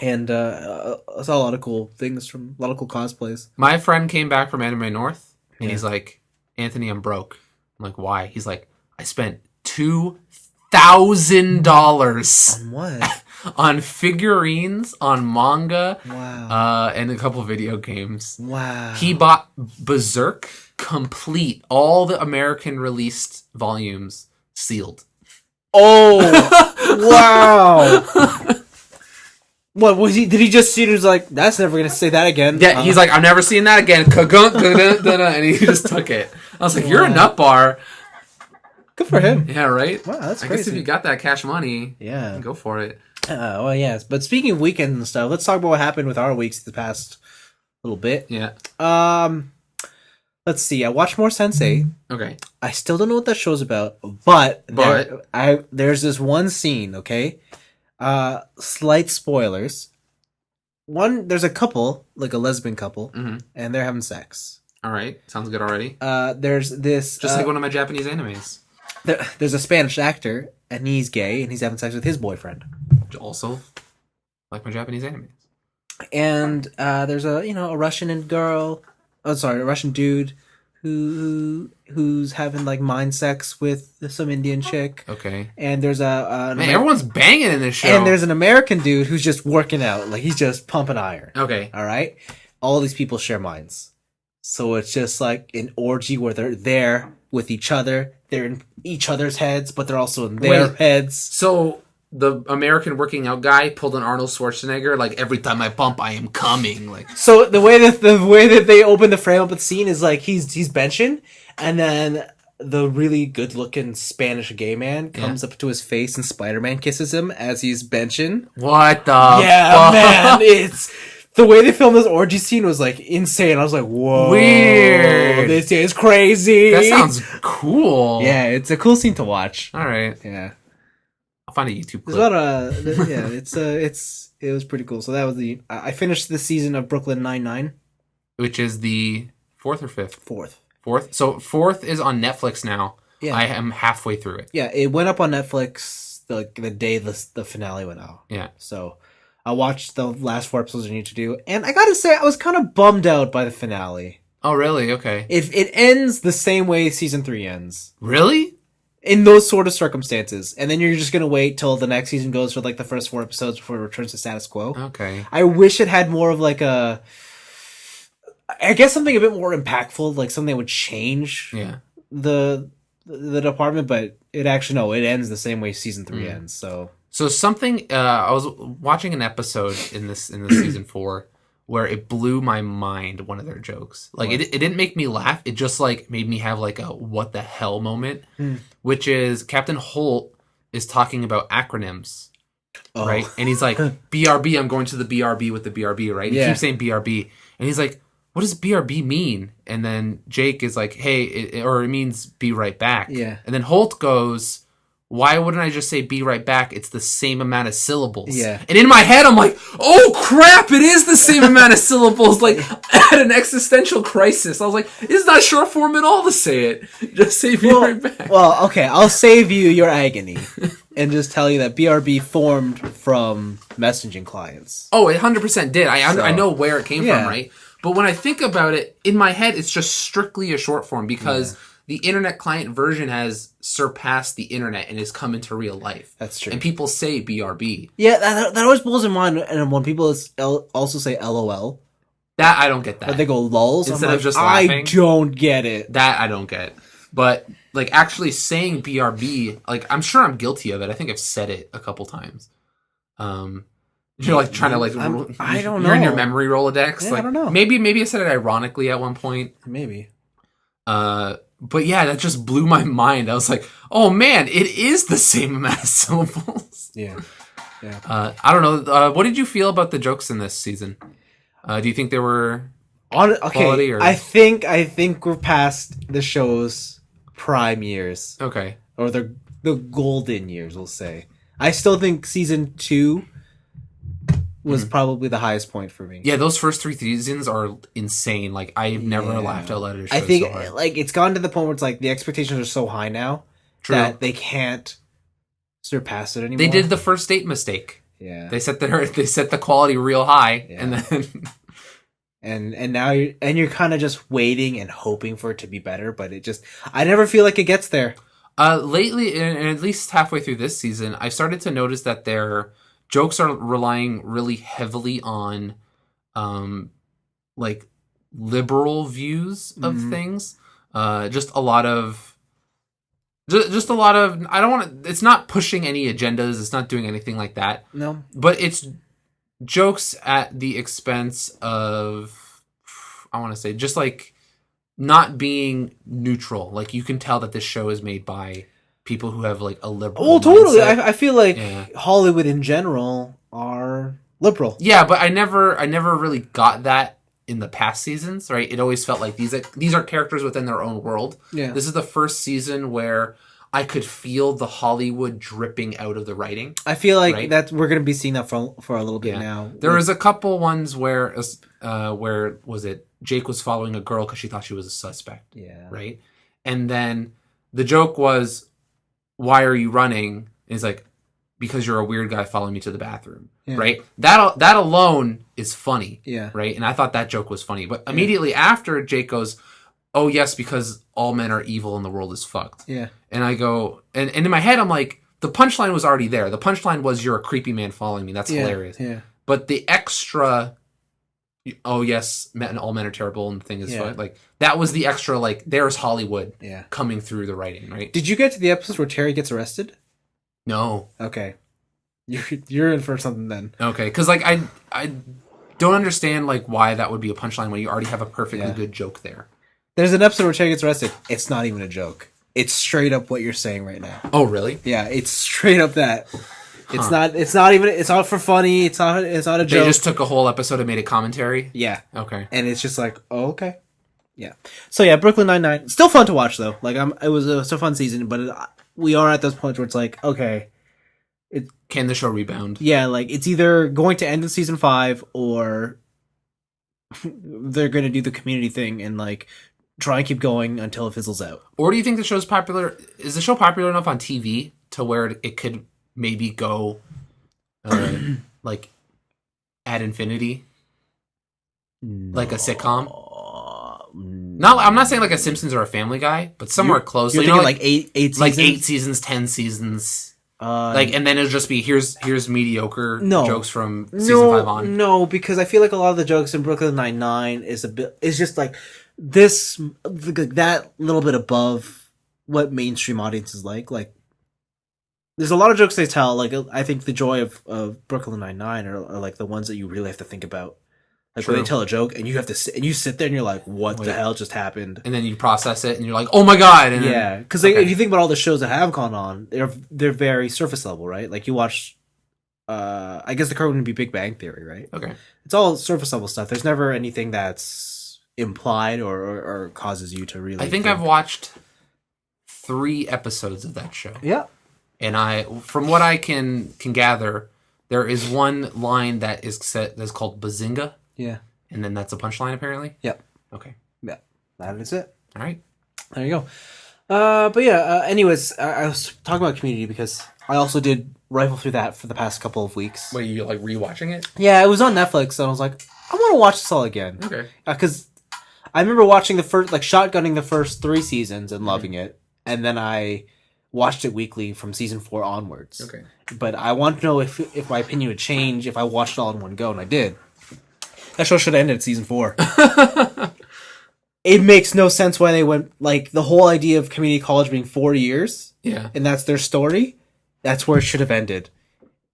And I saw a lot of cool things from a lot of cool cosplays. My friend came back from Anime North, and he's like, "Anthony, I'm broke." I'm like, "Why?" He's like, "I spent $2,000 on what? On figurines, on manga, wow, and a couple video games. Wow." He bought Berserk complete, all the American released volumes sealed. Oh, wow. What was he? Did he just see it? He was like, "That's never gonna say that again." Yeah, he's like, "I'm never seeing that again." And he just took it. I was like, "You're a nut bar." Good for him. Yeah, right. Wow, that's crazy. I guess if you got that cash money, yeah, go for it. Well, yes. But speaking of weekends and stuff, let's talk about what happened with our weeks the past little bit. Yeah. Let's see. I watched more Sensei. Okay. I still don't know what that show's about, but there's this one scene. Okay. Slight spoilers. There's a couple, like a lesbian couple, and they're having sex. All right, sounds good already. There's this, just like one of my Japanese animes. There's a Spanish actor, and he's gay, and he's having sex with his boyfriend. Also, like my Japanese animes. And there's a Russian girl. Oh, sorry, a Russian dude who's having like mind sex with some Indian chick. Okay. And there's everyone's banging in this show. And there's an American dude who's just working out, like he's just pumping iron. Okay. All right. all these people share minds. So it's just like an orgy where they're there with each other. They're in each other's heads, but they're also in their heads. So the American working out guy pulled an Arnold Schwarzenegger, like, every time I bump, I am coming. Like, so the way that they open the frame up at the scene is like he's benching, and then the really good looking Spanish gay man comes up to his face and Spider-Man kisses him as he's benching. What the fuck? Man, it's the way they filmed this orgy scene was like insane. I was like, whoa, weird. This is crazy. That sounds cool. Yeah, it's a cool scene to watch. All right. Yeah. I'll find a YouTube clip. It was pretty cool. So that was I finished the season of Brooklyn Nine-Nine. Which is the 4th or 5th? Fourth. So 4th is on Netflix now. Yeah. I am halfway through it. Yeah, it went up on Netflix the day the finale went out. Yeah. So I watched the last 4 episodes I need to do, and I gotta say I was kind of bummed out by the finale. Oh, really? Okay. If it ends the same way season 3 ends. Really? In those sort of circumstances. And then you're just going to wait till the next season goes for like the first 4 episodes before it returns to status quo. Okay. I wish it had more of like I guess something a bit more impactful, like something that would change the department, but it ends the same way season 3 ends. So something, I was watching an episode in this season 4 where it blew my mind, one of their jokes. Like, it didn't make me laugh. It just, like, made me have, like, a what the hell moment, which is Captain Holt is talking about acronyms, right? And he's like, BRB, I'm going to the BRB with the BRB, right? He keeps saying BRB. And he's like, what does BRB mean? And then Jake is like, hey, it means be right back. Yeah. And then Holt goes, why wouldn't I just say be right back? It's the same amount of syllables. Yeah. And in my head, I'm like, oh crap, it is the same amount of syllables. Like, I had an existential crisis. I was like, it's not short form at all to say it. Just say be right back. Well, okay, I'll save you your agony and just tell you that BRB formed from messaging clients. Oh, it 100% did. I know where it came from, right? But when I think about it, in my head, it's just strictly a short form because the internet client version has surpassed the internet and has come into real life. That's true. And people say BRB. Yeah, that always blows in mind. And when people also say LOL. That, I don't get that. But they go lulls. Instead of just laughing. I don't get it. That I don't get. But, like, actually saying BRB, like, I'm sure I'm guilty of it. I think I've said it a couple times. You're, like, trying to, like... I don't know. You're in your memory Rolodex. Yeah, like, I don't know. Maybe I said it ironically at one point. Maybe. But yeah, that just blew my mind. I was like, oh man, it is the same amount of syllables. Yeah. I don't know. What did you feel about the jokes in this season? Do you think they were quality? Or? I think we're past the show's prime years. Okay. Or the golden years, we'll say. I still think season 2 was probably the highest point for me. Yeah, those first 3 seasons are insane. Like, I've never laughed out loud at a show. I think, so like, it's gotten to the point where it's like the expectations are so high now that they can't surpass it anymore. They did the first date mistake. Yeah. They set the quality real high, and then and now you're kind of just waiting and hoping for it to be better, but I never feel like it gets there. Lately, and at least halfway through this season, I started to notice that their jokes are relying really heavily on, like, liberal views of things. Just a lot of, I don't want to, it's not pushing any agendas. It's not doing anything like that. No. But it's jokes at the expense of, I want to say, just, like, not being neutral. Like, you can tell that this show is made by people who have, like, a liberal Oh, totally. mindset. I feel like Hollywood in general are liberal. Yeah, but I never really got that in the past seasons, right? It always felt like these are characters within their own world. Yeah. This is the first season where I could feel the Hollywood dripping out of the writing. I feel like that we're going to be seeing that for a little bit now. There was a couple ones where was it Jake was following a girl because she thought she was a suspect. Yeah. Right? And then the joke was, why are you running? And he's like, because you're a weird guy following me to the bathroom. Yeah. Right? That alone is funny. Yeah. Right? And I thought that joke was funny. But immediately after, Jake goes, oh yes, because all men are evil and the world is fucked. Yeah. And I go, and in my head, I'm like, the punchline was already there. The punchline was, you're a creepy man following me. That's hilarious. Yeah. But the extra, oh yes, all men are terrible and the thing is Yeah. like that was the extra like there's Hollywood Yeah. coming through the writing, right? Did you get to the episode where Terry gets arrested? No. Okay. You're in for something then. Okay, because like I don't understand like why that would be a punchline when you already have a perfectly good joke there. There's an episode where Terry gets arrested. It's not even a joke. It's straight up what you're saying right now. Oh really? Yeah, it's straight up that. It's not. It's not even. It's not for funny. It's not. It's not a joke. They just took a whole episode and made a commentary. Yeah. Okay. And it's just like, oh, okay. Yeah. So yeah, Brooklyn Nine-Nine still fun to watch though. Like it was a fun season, but we are at those points where it's like, okay. Can the show rebound? Yeah, like it's either going to end in season 5 or they're going to do the community thing and like try and keep going until it fizzles out. Or do you think the show's popular? Is the show popular enough on TV to where it could maybe go like ad infinity, like a sitcom? No, I'm not saying like a Simpsons or a Family Guy, but somewhere close. You're thinking like eight seasons? Like 8 seasons, 10 seasons. Like, and then it'll just be here's mediocre jokes from season 5 on. No, because I feel like a lot of the jokes in Brooklyn Nine-Nine is just like that little bit above what mainstream audiences like. Like, there's a lot of jokes they tell. Like, I think the joy of Brooklyn Nine-Nine are like the ones that you really have to think about. Like when they tell a joke and you have to sit there and you're like, what the hell just happened? And then you process it and you're like, oh my god! And yeah, because if you think about all the shows that have gone on, they're very surface level, right? Like you watch, I guess the current would be Big Bang Theory, right? Okay, it's all surface level stuff. There's never anything that's implied or causes you to really. I think I've watched 3 episodes of that show. Yeah, and from what I can gather, there is one line that is called Bazinga. Yeah. And then that's a punchline, apparently? Yep. Okay. Yeah. That is it. All right. There you go. But yeah, anyways, I was talking about Community because I also did rifle through that for the past couple of weeks. Wait, you like rewatching it? Yeah, it was on Netflix, and I was like, I want to watch this all again. Okay. Because I remember watching shotgunning the first 3 seasons and loving it, and then I watched it weekly from season 4 onwards. Okay. But I want to know if my opinion would change if I watched it all in one go, and I did. That show should have ended at season 4. It makes no sense why they went, like, the whole idea of community college being 4 years. Yeah. And that's their story. That's where it should have ended.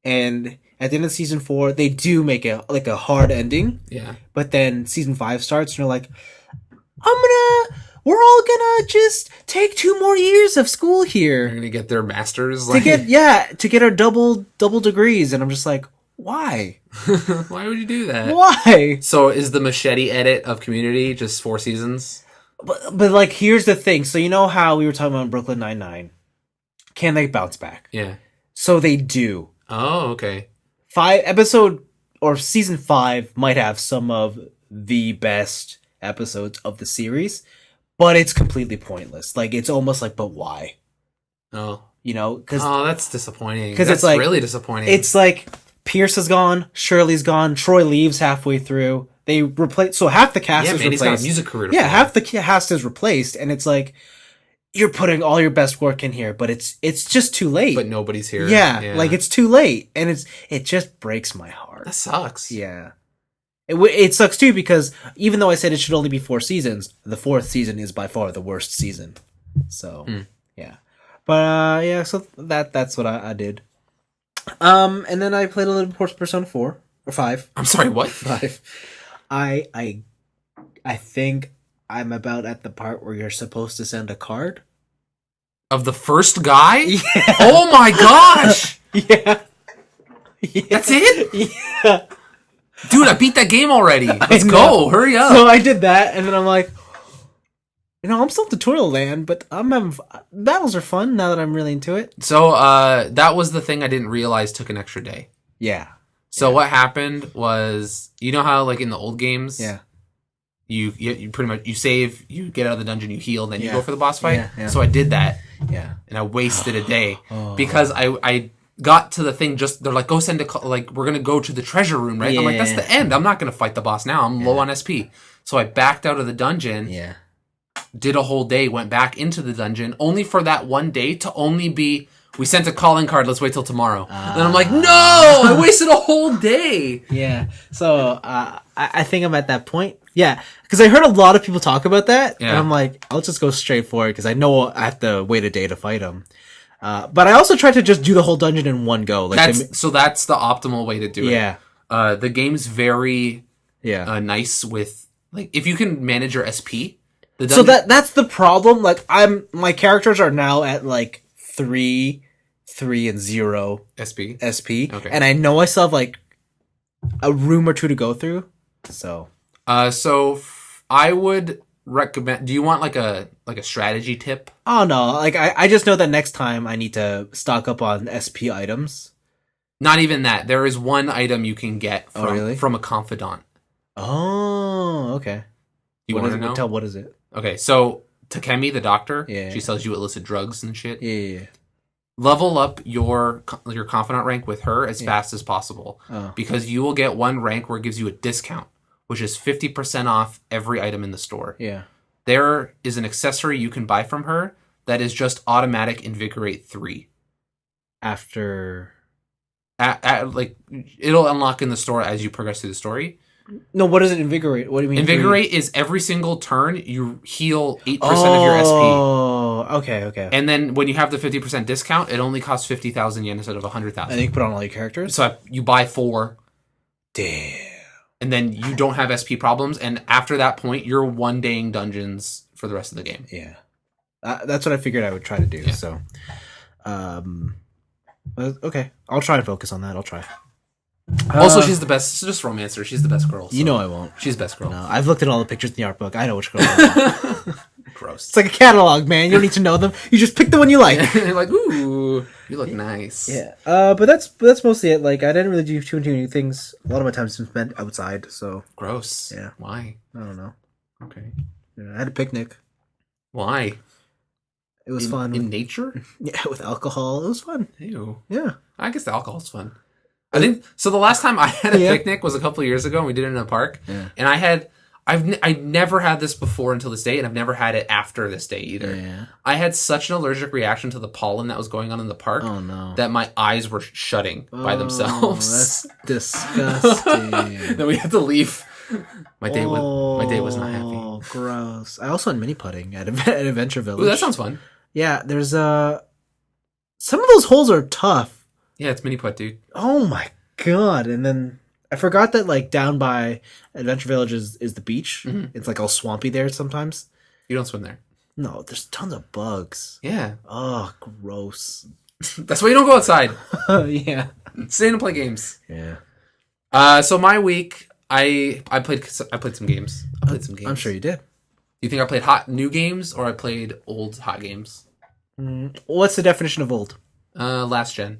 And at the end of season 4, they do make a hard ending. Yeah. But then season 5 starts, and they're like, we're all gonna just take 2 more years of school here. They're gonna get their masters? To get our double degrees. And I'm just like, why? Why would you do that? Why? So is the machete edit of Community just 4 seasons? But like, here's the thing. So you know how we were talking about Brooklyn Nine-Nine? Can they bounce back? Yeah. So they do. Oh, okay. Season 5 might have some of the best episodes of the series, but it's completely pointless. Like, it's almost like, but why? Oh. You know? That's disappointing. Because it's like, really disappointing. It's like, Pierce is gone, Shirley's gone, Troy leaves halfway through. They replace, so half the cast is replaced. He's got a music career to play. play. Half the cast is replaced, and it's like, you're putting all your best work in here, but it's just too late. But nobody's here. Yeah, like it's too late, and it just breaks my heart. That sucks. Yeah. It sucks too, because even though I said it should only be 4 seasons, the 4th season is by far the worst season. So, yeah. But, yeah, so that's what I did. And then I played a little bit Persona 4 or 5. I'm sorry, what? 5. I think I'm about at the part where you're supposed to send a card of the first guy. Yeah. Oh my gosh! Yeah. That's it? Yeah. Dude, I beat that game already. Let's go. Hurry up. So I did that, and then I'm like, I'm still tutorial land, but battles are fun now that I'm really into it. So that was the thing I didn't realize took an extra day. Yeah. So what happened was, you know how like in the old games, you pretty much, you save, you get out of the dungeon, you heal, then you go for the boss fight. Yeah. So I did that. Yeah. And I wasted a day because I got to the thing, they're like, go send we're going to go to the treasure room, right? Yeah. I'm like, that's the end. I'm not going to fight the boss now. I'm low on SP. So I backed out of the dungeon. Yeah. Did a whole day, went back into the dungeon, only for that one day to only be we sent a calling card. Let's wait till tomorrow. And I'm like, no, I wasted a whole day. Yeah. So I think I'm at that point. Yeah, because I heard a lot of people talk about that, and I'm like, I'll just go straight for it because I know I have to wait a day to fight him. But I also tried to just do the whole dungeon in one go. Like that's the optimal way to do it. Yeah. The game's very nice with like if you can manage your SP. So that's the problem. Like my characters are now at like 3, and 0 SP. Okay. And I know I still have like a room or two to go through. So I would recommend. Do you want like a strategy tip? Oh no! Like I just know that next time I need to stock up on SP items. Not even that. There is one item you can get from a confidant. Oh, okay. You want to know? What is it? Okay, so Takemi, the doctor, she sells you illicit drugs and shit. Yeah. Level up your confidant rank with her as fast as possible because you will get one rank where it gives you a discount, which is 50% off every item in the store. Yeah. There is an accessory you can buy from her that is just automatic Invigorate 3. After... like, it'll unlock in the store as you progress through the story. No, what does it invigorate? What do you mean? Invigorate is every single turn you heal 8% of your SP. Oh, okay. And then when you have the 50% discount, it only costs 50,000 yen instead of 100,000. And you can put on all your characters? So you buy 4. Damn. And then you don't have SP problems, and after that point, you're one-daying dungeons for the rest of the game. Yeah. That's what I figured I would try to do, so... okay. I'll try and focus on that. I'll try. Also, she's the best. Just romancer. She's the best girl. So. You know I won't. She's the best girl. No, I've looked at all the pictures in the art book. I know which girl I want. Gross. It's like a catalog, man. You don't need to know them. You just pick the one you like. You're like, ooh, you look nice. Yeah. But that's mostly it. Like, I didn't really do too many things. A lot of my time's been spent outside, so... Gross. Yeah. Why? I don't know. Okay. Yeah, I had a picnic. Why? It was fun. In nature? Yeah, with alcohol. It was fun. Ew. Yeah. I guess the alcohol's fun. I think so. The last time I had a picnic was a couple of years ago, and we did it in a park. Yeah. And I've never had this before until this day, and I've never had it after this day either. Yeah. I had such an allergic reaction to the pollen that was going on in the park that my eyes were shutting by themselves. That's disgusting. Then we had to leave. My day was not happy. Oh, gross. I also went mini putting at Adventure Village. Ooh, that sounds fun. Yeah, there's some of those holes are tough. Yeah, it's mini putt, dude. Oh my god! And then I forgot that like down by Adventure Village is the beach. Mm-hmm. It's like all swampy there sometimes. You don't swim there. No, there's tons of bugs. Yeah. Oh, gross. That's why you don't go outside. Yeah. Stay in and play games. Yeah. So my week, I played some games. I'm sure you did. Do you think I played hot new games or I played old hot games? What's the definition of old? Last gen.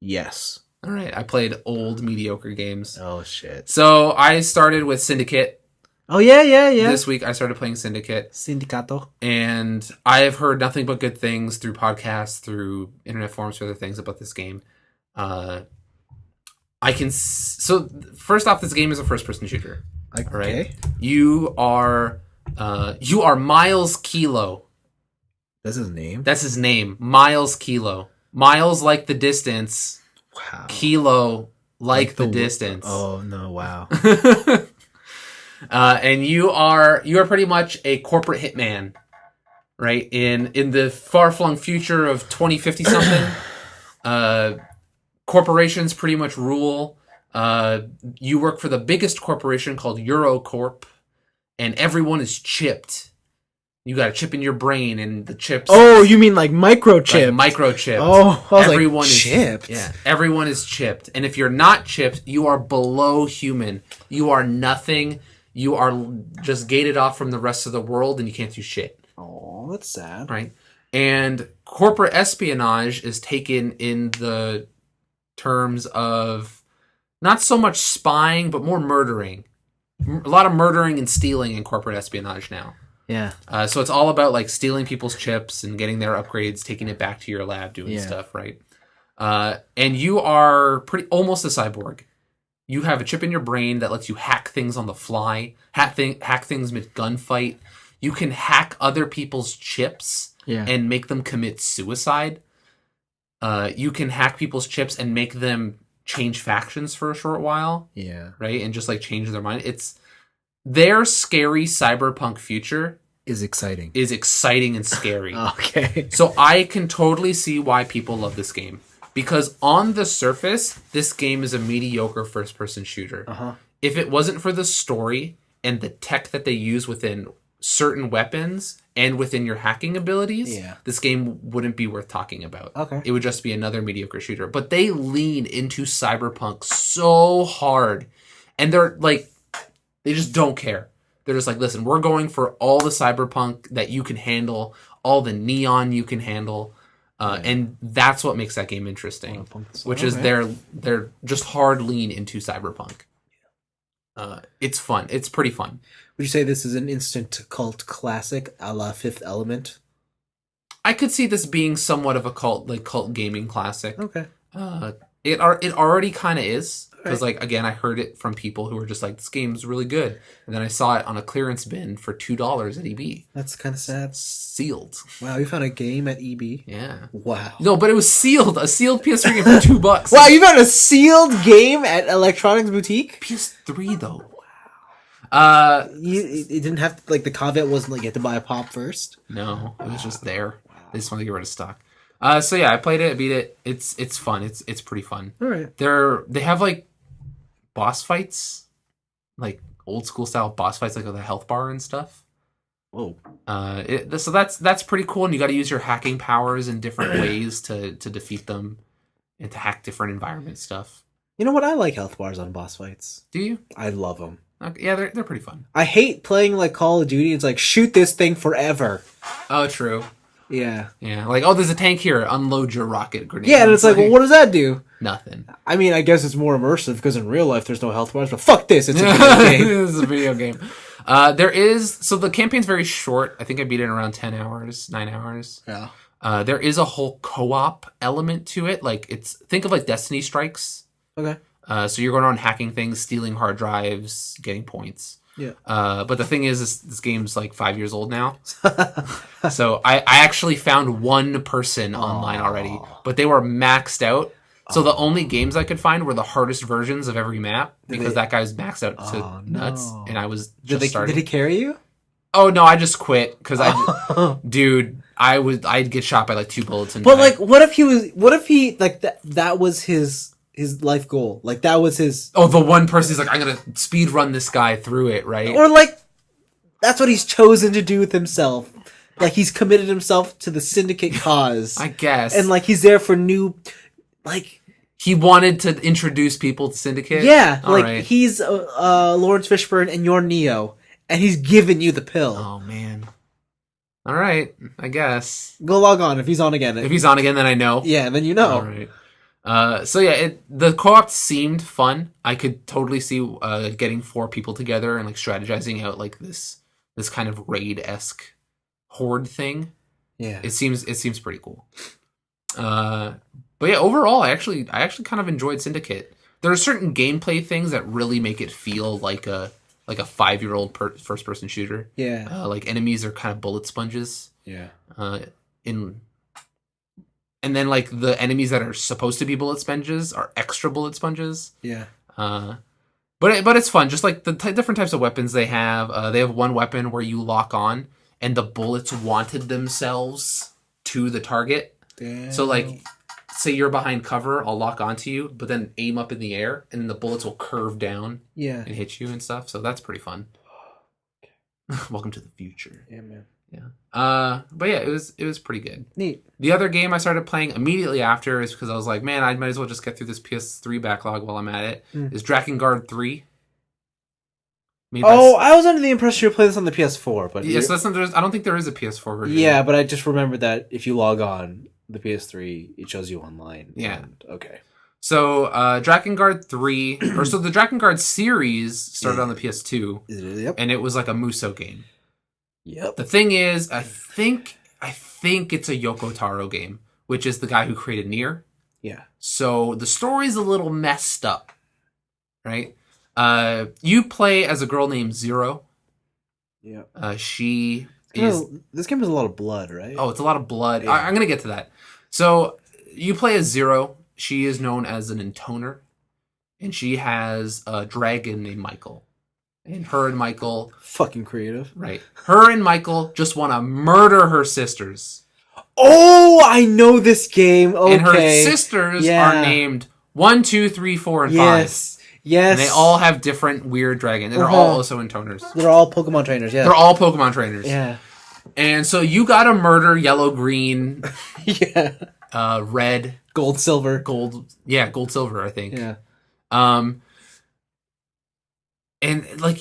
Yes. All right. I played old mediocre games. Oh shit. So I started with Syndicate. Oh yeah. This week I started playing Syndicate. Sindicato. And I have heard nothing but good things through podcasts, through internet forums, through other things about this game. So first off, this game is a first-person shooter. Okay. Right? You are Miles Kilo. That's his name? That's his name. Miles Kilo. Miles like the distance. Wow. Kilo like the distance. Oh no! Wow. And you are pretty much a corporate hitman, right? In the far-flung future of 2050 something, corporations pretty much rule. You work for the biggest corporation called Eurocorp, and everyone is chipped. You got a chip in your brain, and the chips... Oh, you mean like microchip? Like microchip. Oh, I was everyone like, chipped. Yeah, everyone is chipped. And if you're not chipped, you are below human. You are nothing. You are just gated off from the rest of the world, and you can't do shit. Oh, that's sad. Right? And corporate espionage is taken in the terms of not so much spying, but more murdering. A lot of murdering and stealing in corporate espionage now. Yeah. So it's all about like stealing people's chips and getting their upgrades, taking it back to your lab, doing stuff, right? And you are almost a cyborg. You have a chip in your brain that lets you hack things on the fly, hack things mid gunfight. You can hack other people's chips and make them commit suicide. You can hack people's chips and make them change factions for a short while. Yeah. Right? And just like change their mind. It's their scary cyberpunk future is exciting and scary. Okay. So I can totally see why people love this game. Because on the surface, this game is a mediocre first-person shooter. If it wasn't for the story and the tech that they use within certain weapons and within your hacking abilities, this game wouldn't be worth talking about. Okay. It would just be another mediocre shooter. But they lean into cyberpunk so hard. And they're like, they just don't care. They're just like, listen, we're going for all the cyberpunk that you can handle, all the neon you can handle. And that's what makes that game interesting, which is their just hard lean into cyberpunk. It's fun. It's pretty fun. Would you say this is an instant cult classic, a la Fifth Element? I could see this being somewhat of a cult gaming classic. Okay. It already kind of is. Because, like, again, I heard it from people who were just like, this game's really good. And then I saw it on a clearance bin for $2 at EB. That's kind of sad. Sealed. Wow, you found a game at EB? Yeah. Wow. No, but it was sealed. A sealed PS3 game for $2. Wow, you found a sealed game at Electronics Boutique? PS3, though. Wow. It didn't have, like, the caveat wasn't, like, you had to buy a pop first? No, it was just there. They just wanted to get rid of stock. So, yeah, I played it, beat it. It's fun. It's pretty fun. All right. They have, like, boss fights, like old school style boss fights, like with a health bar and stuff. Whoa. So that's pretty cool, and you got to use your hacking powers in different ways to defeat them and to hack different environment stuff. You know what? I like health bars on boss fights. Do you? I love them. Okay, yeah, they're pretty fun. I hate playing like Call of Duty. It's like, shoot this thing forever. Oh, true. Yeah. Yeah, like, oh, there's a tank here. Unload your rocket grenade. Yeah, and it's like, well, what does that do? Nothing. I mean, I guess it's more immersive because in real life there's no health bars, but fuck this, it's a video game. This is a video game. So the campaign's very short. I think I beat it in around 10 hours, 9 hours. Yeah. There is a whole co-op element to it. Like, think of like Destiny Strikes. Okay. So you're going around hacking things, stealing hard drives, getting points. Yeah. But the thing is, this game's like 5 years old now. So I actually found one person online already, but they were maxed out. So the only games I could find were the hardest versions of every map because that guy was maxed out to nuts, and I was just starting. Did he carry you? Oh no, I just quit because dude, I'd get shot by like 2 bullets and. But like, what if he like that was his life goal? Like that was his. Oh, the one person's like, I'm gonna speed run this guy through it, right? Or like, that's what he's chosen to do with himself. Like he's committed himself to the syndicate cause. I guess. And like he's there for new, like. He wanted to introduce people to Syndicate? Yeah, all like right. He's Lawrence Fishburne and you're Neo, and he's giving you the pill. Oh, man. All right, I guess. Go log on if he's on again. If he's on again, then I know. Yeah, then you know. All right. So yeah, the co-op seemed fun. I could totally see getting 4 people together and like strategizing out like this kind of raid-esque horde thing. Yeah. It seems pretty cool. But yeah, overall, I actually kind of enjoyed Syndicate. There are certain gameplay things that really make it feel like a 5-year-old first-person shooter. Yeah. Like enemies are kind of bullet sponges. Yeah. And then like the enemies that are supposed to be bullet sponges are extra bullet sponges. Yeah. But it's fun. Just like the different types of weapons they have. They have one weapon where you lock on and the bullets wanted themselves to the target. Damn. So like, say you're behind cover, I'll lock onto you, but then aim up in the air, and then the bullets will curve down and hit you and stuff. So that's pretty fun. Welcome to the future. Yeah, man. Yeah. But yeah, it was pretty good. Neat. The other game I started playing immediately after is because I was like, man, I might as well just get through this PS3 backlog while I'm at it. Is Drakengard 3. I was under the impression you were playing this on the PS4, but yes, I don't think there is a PS4 version. Yeah, but I just remembered that if you log on the PS3, it shows you online. Yeah. Okay. So, Drakengard 3, so the Drakengard series started on the PS2, Yep. and it was like a Muso game. Yep. The thing is, I think it's a Yoko Taro game, which is the guy who created Nier. Yeah. So the story's a little messed up, right? You play as a girl named Zero. Yeah. She This game has a lot of blood, right? Oh, it's a lot of blood. Yeah. I'm going to get to that. So you play as Zero. She is known as an intoner, and she has a dragon named Michael. And her and Michael... Fucking creative. Right. Her and Michael just want to murder her sisters. Oh, I know this game. Okay. And her sisters are named 1, 2, 3, 4, and 5. Yes. And they all have different weird dragons. And they're all also intoners. They're all Pokemon trainers, yeah. They're all Pokemon trainers. Yeah. And so you gotta murder yellow, green, red, gold, silver. Gold, silver, I think. Yeah. And like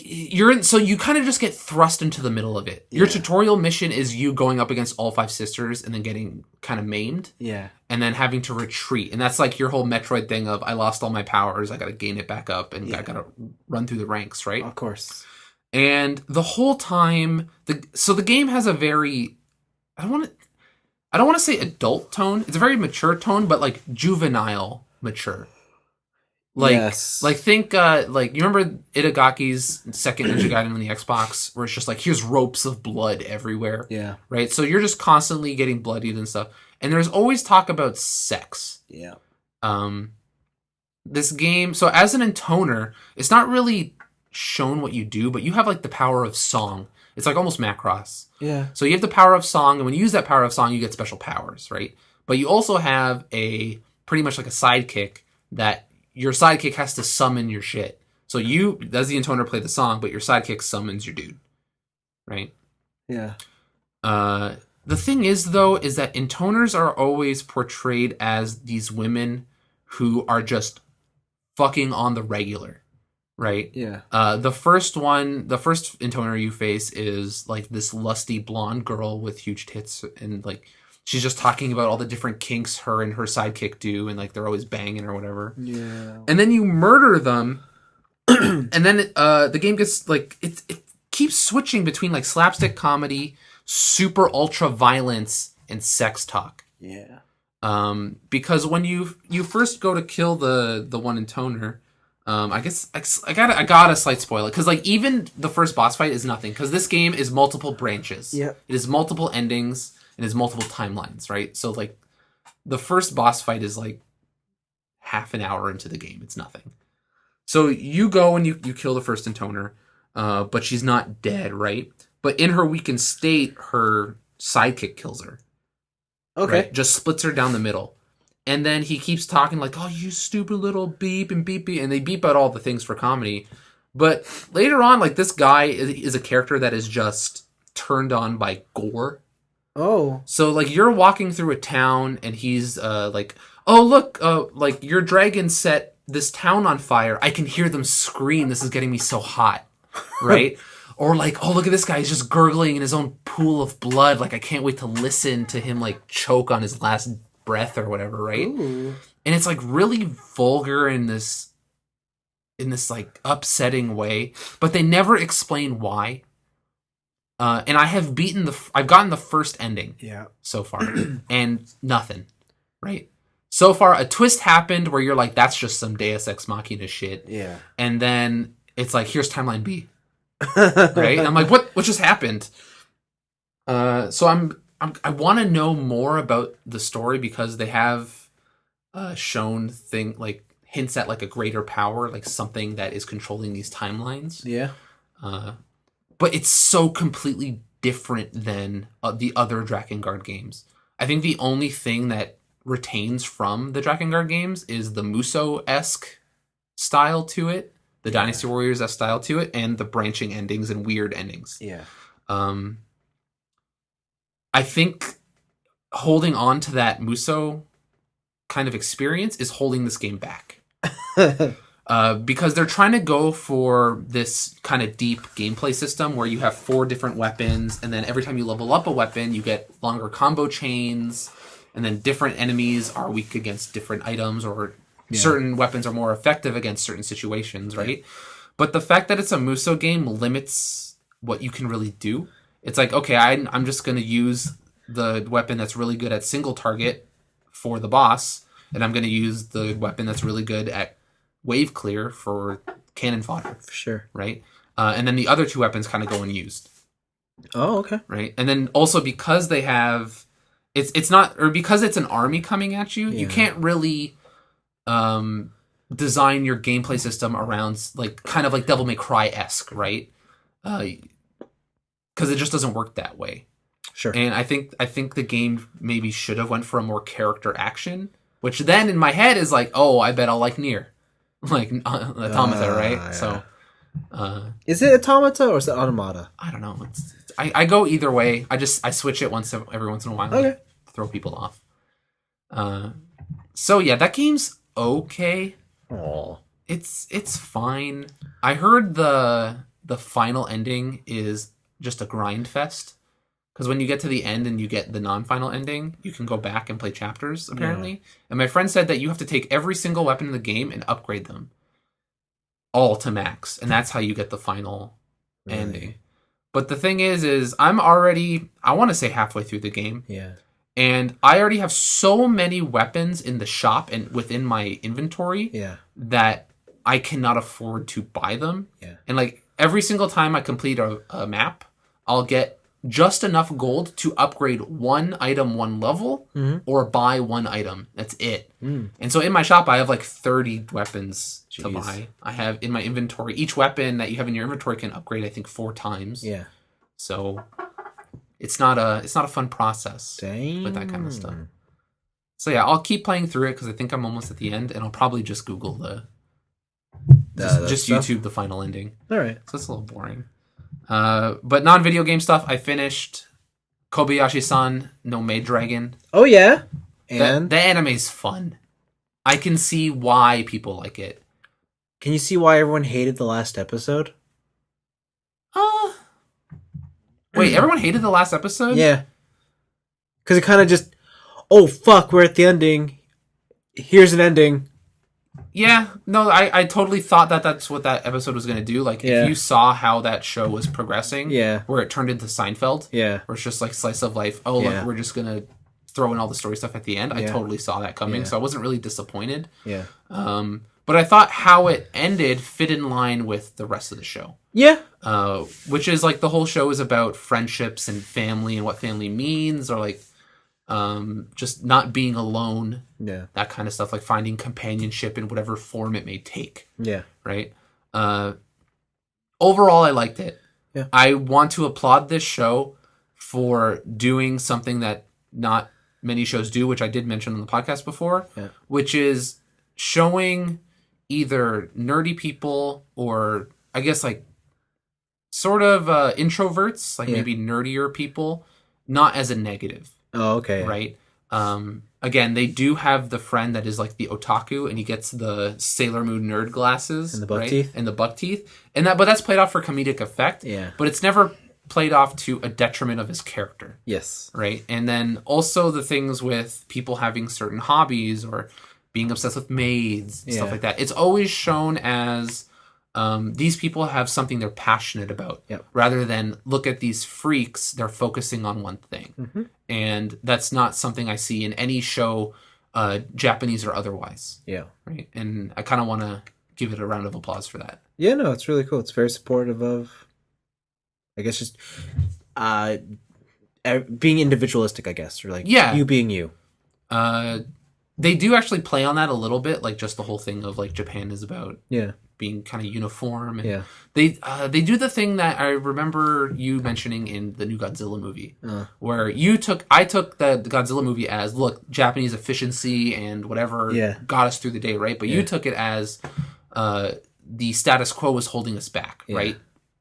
so you kind of just get thrust into the middle of it. Your tutorial mission is you going up against all 5 sisters and then getting kind of maimed. Yeah. And then having to retreat. And that's like your whole Metroid thing of I lost all my powers, I gotta gain it back up, and I gotta run through the ranks, right? Of course. And the whole time the game has a very I don't want to say adult tone. It's a very mature tone, but like juvenile mature. Like, think, like, you remember Itagaki's second Ninja Gaiden on the Xbox, where it's just like, here's ropes of blood everywhere. Yeah. Right? So you're just constantly getting bloodied and stuff. And there's always talk about sex. Yeah. This game, so as an intoner, it's not really shown what you do, but you have, like, the power of song. It's like almost Macross. Yeah. So you have the power of song, and when you use that power of song, you get special powers, right? But you also have pretty much like a sidekick that your sidekick has to summon your shit. So you, as the intoner, play the song, but your sidekick summons your dude. Right? Yeah. The thing is, though, is that intoners are always portrayed as these women who are just fucking on the regular. Right? Yeah. The first intoner you face is like this lusty blonde girl with huge tits, and like she's just talking about all the different kinks her and her sidekick do, and like they're always banging or whatever. Yeah. And then you murder them, and then the game gets like it keeps switching between like slapstick comedy, super ultra violence, and sex talk. Yeah. Because when you first go to kill the one intoner, I guess I got a slight spoiler, because like even the first boss fight is nothing, because this game is multiple branches. Yeah. It is multiple endings. It is multiple timelines, right? So like the first boss fight is like half an hour into the game. It's nothing. So you go and you kill the first intoner, but she's not dead, right? But in her weakened state, her sidekick kills her. Okay. Right? Just splits her down the middle. And then he keeps talking like, oh, you stupid little beep and beep beep. And they beep out all the things for comedy. But later on, like, this guy is a character that is just turned on by gore. Oh. So, like, you're walking through a town and he's like, oh, look, like, your dragon set this town on fire. I can hear them scream. This is getting me so hot. Right? Or like, oh, look at this guy. He's just gurgling in his own pool of blood. Like, I can't wait to listen to him, like, choke on his last breath or whatever, right? Ooh. And it's like really vulgar in this like upsetting way, but they never explain why. And I've gotten the first ending so far, and nothing, right? So far, a twist happened where you're like, that's just some Deus Ex Machina shit. Yeah. And then it's like, here's timeline B. Right? And I'm like, what just happened? So I want to know more about the story, because they have shown hints at like a greater power, like something that is controlling these timelines. Yeah. But it's so completely different than the other Drakengard games. I think the only thing that retains from the Drakengard games is the Musou-esque style to it, the Dynasty Warriors-esque style to it, and the branching endings and weird endings. Yeah. I think holding on to that Musou kind of experience is holding this game back. Because they're trying to go for this kind of deep gameplay system where you have 4 different weapons, and then every time you level up a weapon, you get longer combo chains, and then different enemies are weak against different items, or certain weapons are more effective against certain situations, right? Yeah. But the fact that it's a Musou game limits what you can really do. It's like, okay, I'm just going to use the weapon that's really good at single target for the boss, and I'm going to use the weapon that's really good at wave clear for cannon fodder. For sure. Right? And then the other 2 weapons kind of go unused. Oh, okay. Right? And then also because they have it's not, or because it's an army coming at you, you can't really design your gameplay system around like kind of like Devil May Cry-esque, right? Because it just doesn't work that way. Sure. And I think the game maybe should have went for a more character action, which then in my head is like, oh, I bet I'll like Nier, like Automata, right? Yeah. So, is it Automata or is it Automata? I don't know. I go either way. I switch it every once in a while. Okay. To throw people off. So yeah, that game's okay. Oh, it's fine. I heard the final ending is just a grind fest. Because when you get to the end and you get the non-final ending, you can go back and play chapters, apparently. Yeah. And my friend said that you have to take every single weapon in the game and upgrade them all to max. And that's how you get the final ending. But the thing is I'm already, I want to say halfway through the game. Yeah. And I already have so many weapons in the shop and within my inventory that I cannot afford to buy them. Yeah. And like every single time I complete a map, I'll get just enough gold to upgrade one item one level or buy one item. That's it. And so in my shop, I have like 30 weapons to buy. I have in my inventory, each weapon that you have in your inventory can upgrade, I think, 4 times. Yeah. So it's not a fun process. Dang. With that kind of stuff. So yeah, I'll keep playing through it because I think I'm almost at the end, and I'll probably just Google just YouTube the final ending. All right. So it's a little boring. But non-video game stuff, I finished Kobayashi-san no Maid Dragon. Oh, yeah? And? The anime's fun. I can see why people like it. Can you see why everyone hated the last episode? Wait, everyone hated the last episode? Yeah. Because it kind of just, oh, fuck, we're at the ending. Here's an ending. Yeah, no, I totally thought that that's what that episode was going to do. Like, if you saw how that show was progressing, where it turned into Seinfeld, where it's just like slice of life, look, we're just going to throw in all the story stuff at the end. I totally saw that coming, so I wasn't really disappointed. Yeah. But I thought how it ended fit in line with the rest of the show. Yeah. Which is like the whole show is about friendships and family and what family means, or like just not being alone, that kind of stuff, like finding companionship in whatever form it may take. Right. Overall, I liked it. I want to applaud this show for doing something that not many shows do, which I did mention on the podcast before, which is showing either nerdy people or I guess like sort of introverts, like maybe nerdier people, not as a negative. Oh, okay. Right? Again, they do have the friend that is like the otaku, and he gets the Sailor Moon nerd glasses. And the buck teeth. And the buck teeth. But that's played off for comedic effect. Yeah. But it's never played off to a detriment of his character. Yes. Right? And then also the things with people having certain hobbies or being obsessed with maids, stuff like that. It's always shown as these people have something they're passionate about, rather than look at these freaks, they're focusing on one thing. And that's not something I see in any show, Japanese or otherwise. Yeah. Right. And I kind of want to give it a round of applause for that. Yeah, no, it's really cool. It's very supportive of, I guess, just being individualistic, I guess, or like you being you. They do actually play on that a little bit, like just the whole thing of like Japan is about being kind of uniform. And they do the thing that I remember you mentioning in the new Godzilla movie, where I took the Godzilla movie as, look, Japanese efficiency and whatever got us through the day, right? But you took it as the status quo was holding us back, right?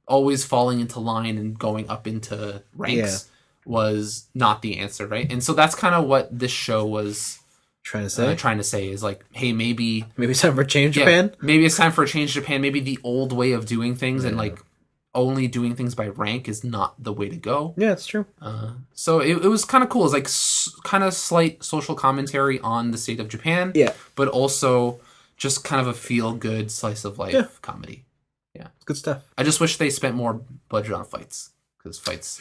Always falling into line and going up into ranks was not the answer, right? And so that's kind of what this show was trying to say is like, hey, maybe it's time for a change, Japan. Maybe it's time for a change, Japan. Maybe the old way of doing things and like only doing things by rank is not the way to go. Yeah, it's true. So it was kind of cool. It's like kind of slight social commentary on the state of Japan. Yeah, but also just kind of a feel good slice of life comedy. Yeah, it's good stuff. I just wish they spent more budget on fights, because fights.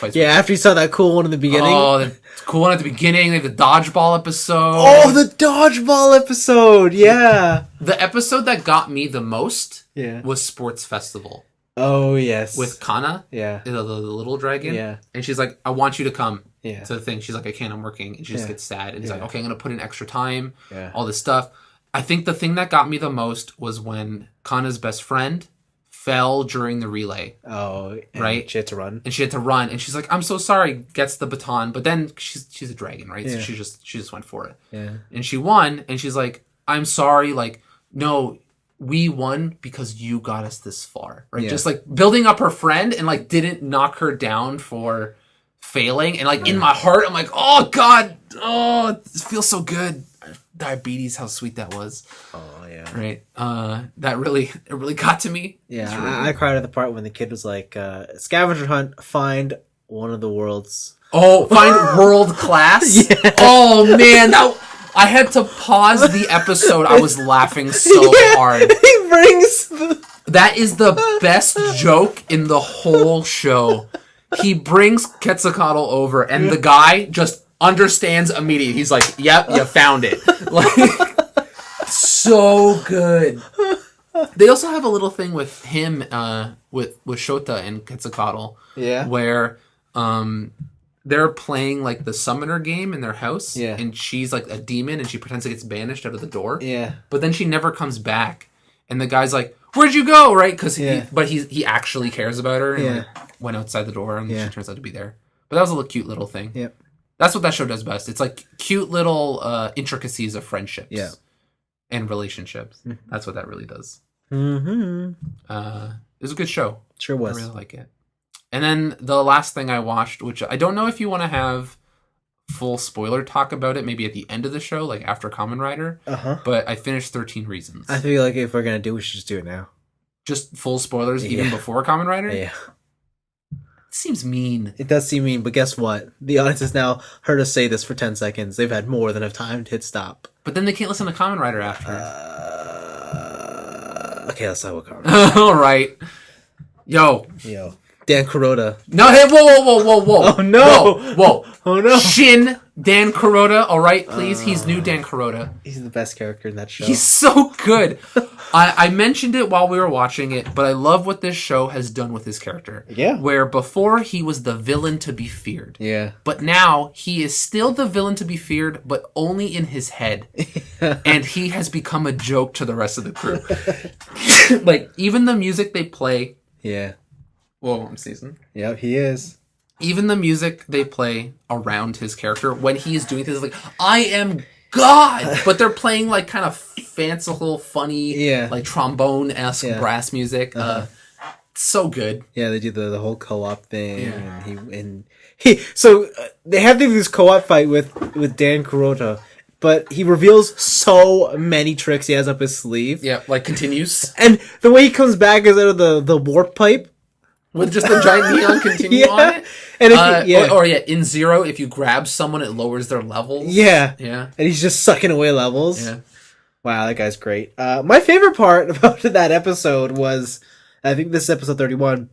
After you saw that cool one in the beginning. Oh, the cool one at the beginning. They have the dodgeball episode. Oh, the dodgeball episode. Yeah. The episode that got me the most was Sports Festival. Oh, yes. with Kana, Yeah. the little dragon. Yeah. And she's like, I want you to come Yeah. to the thing. She's like, I can't, I'm working. And she just Yeah. gets sad. And he's like, Yeah. okay, I'm going to put in extra time, Yeah. all this stuff. I think the thing that got me the most was when Kana's best friend fell during the relay. Oh, right? She had to run. And she had to run. And she's like, I'm so sorry, gets the baton. But then she's a dragon, right? Yeah. So she just went for it. Yeah. And she won. And she's like, I'm sorry. Like, no, we won because you got us this far, right? Yeah. Just like building up her friend and like didn't knock her down for failing. And like in my heart, I'm like, oh God, oh, it feels so good. Diabetes, how sweet that was. Oh yeah. Right. It really got to me. Yeah, I cried at the part when the kid was like, scavenger hunt, find one of the world's... Oh, find world class? Yeah. Oh man, I had to pause the episode. I was laughing so hard. He brings That is the best joke in the whole show. He brings Quetzalcoatl over, and the guy just understands immediately. He's like, "Yep, you found it." Like, so good. They also have a little thing with him, with Shota and Quetzalcoatl, where they're playing like the summoner game in their house, and she's like a demon, and she pretends like it's banished out of the door, but then she never comes back, and the guy's like, "Where'd you go?" Right? Because he actually cares about her, and like, went outside the door, and she turns out to be there. But that was a cute little thing. Yep. That's what that show does best. It's like cute little intricacies of friendships and relationships. That's what that really does. Mm-hmm. It was a good show. Sure was. I really like it. And then the last thing I watched, which I don't know if you want to have full spoiler talk about it, maybe at the end of the show, like after Kamen Rider. But I finished 13 Reasons. I feel like if we're gonna do it, we should just do it now. Just full spoilers even before Kamen Rider? Yeah. It seems mean. It does seem mean, but guess what? The audience has now heard us say this for 10 seconds. They've had more than enough time to hit stop. But then they can't listen to Kamen Rider after. Okay, let's talk about Kamen Rider. All right. Yo. Dan Kuroda. No, hey, whoa. Oh, no. Whoa. Oh, no. Shin Dan Kuroda, all right, please. He's new Dan Kuroda. He's the best character in that show. He's so good. I mentioned it while we were watching it, but I love what this show has done with his character. Yeah. Where before he was the villain to be feared. Yeah. But now he is still the villain to be feared, but only in his head. And he has become a joke to the rest of the crew. Like, even the music they play. Yeah. Whoa, I'm sneezing. Yep, he is. Even the music they play around his character when he's doing things like, I am God! But they're playing like kind of fanciful, funny, like trombone-esque brass music. So good. Yeah, they do the whole co-op thing. And so they have this co-op fight with Dan Kuroda, but he reveals so many tricks he has up his sleeve. Yeah, like continues. And the way he comes back is out of the warp pipe. With just the giant neon continue on it? And if in Zero, if you grab someone, it lowers their levels. Yeah. Yeah. And he's just sucking away levels. Yeah. Wow, that guy's great. My favorite part about that episode was, I think this is episode 31,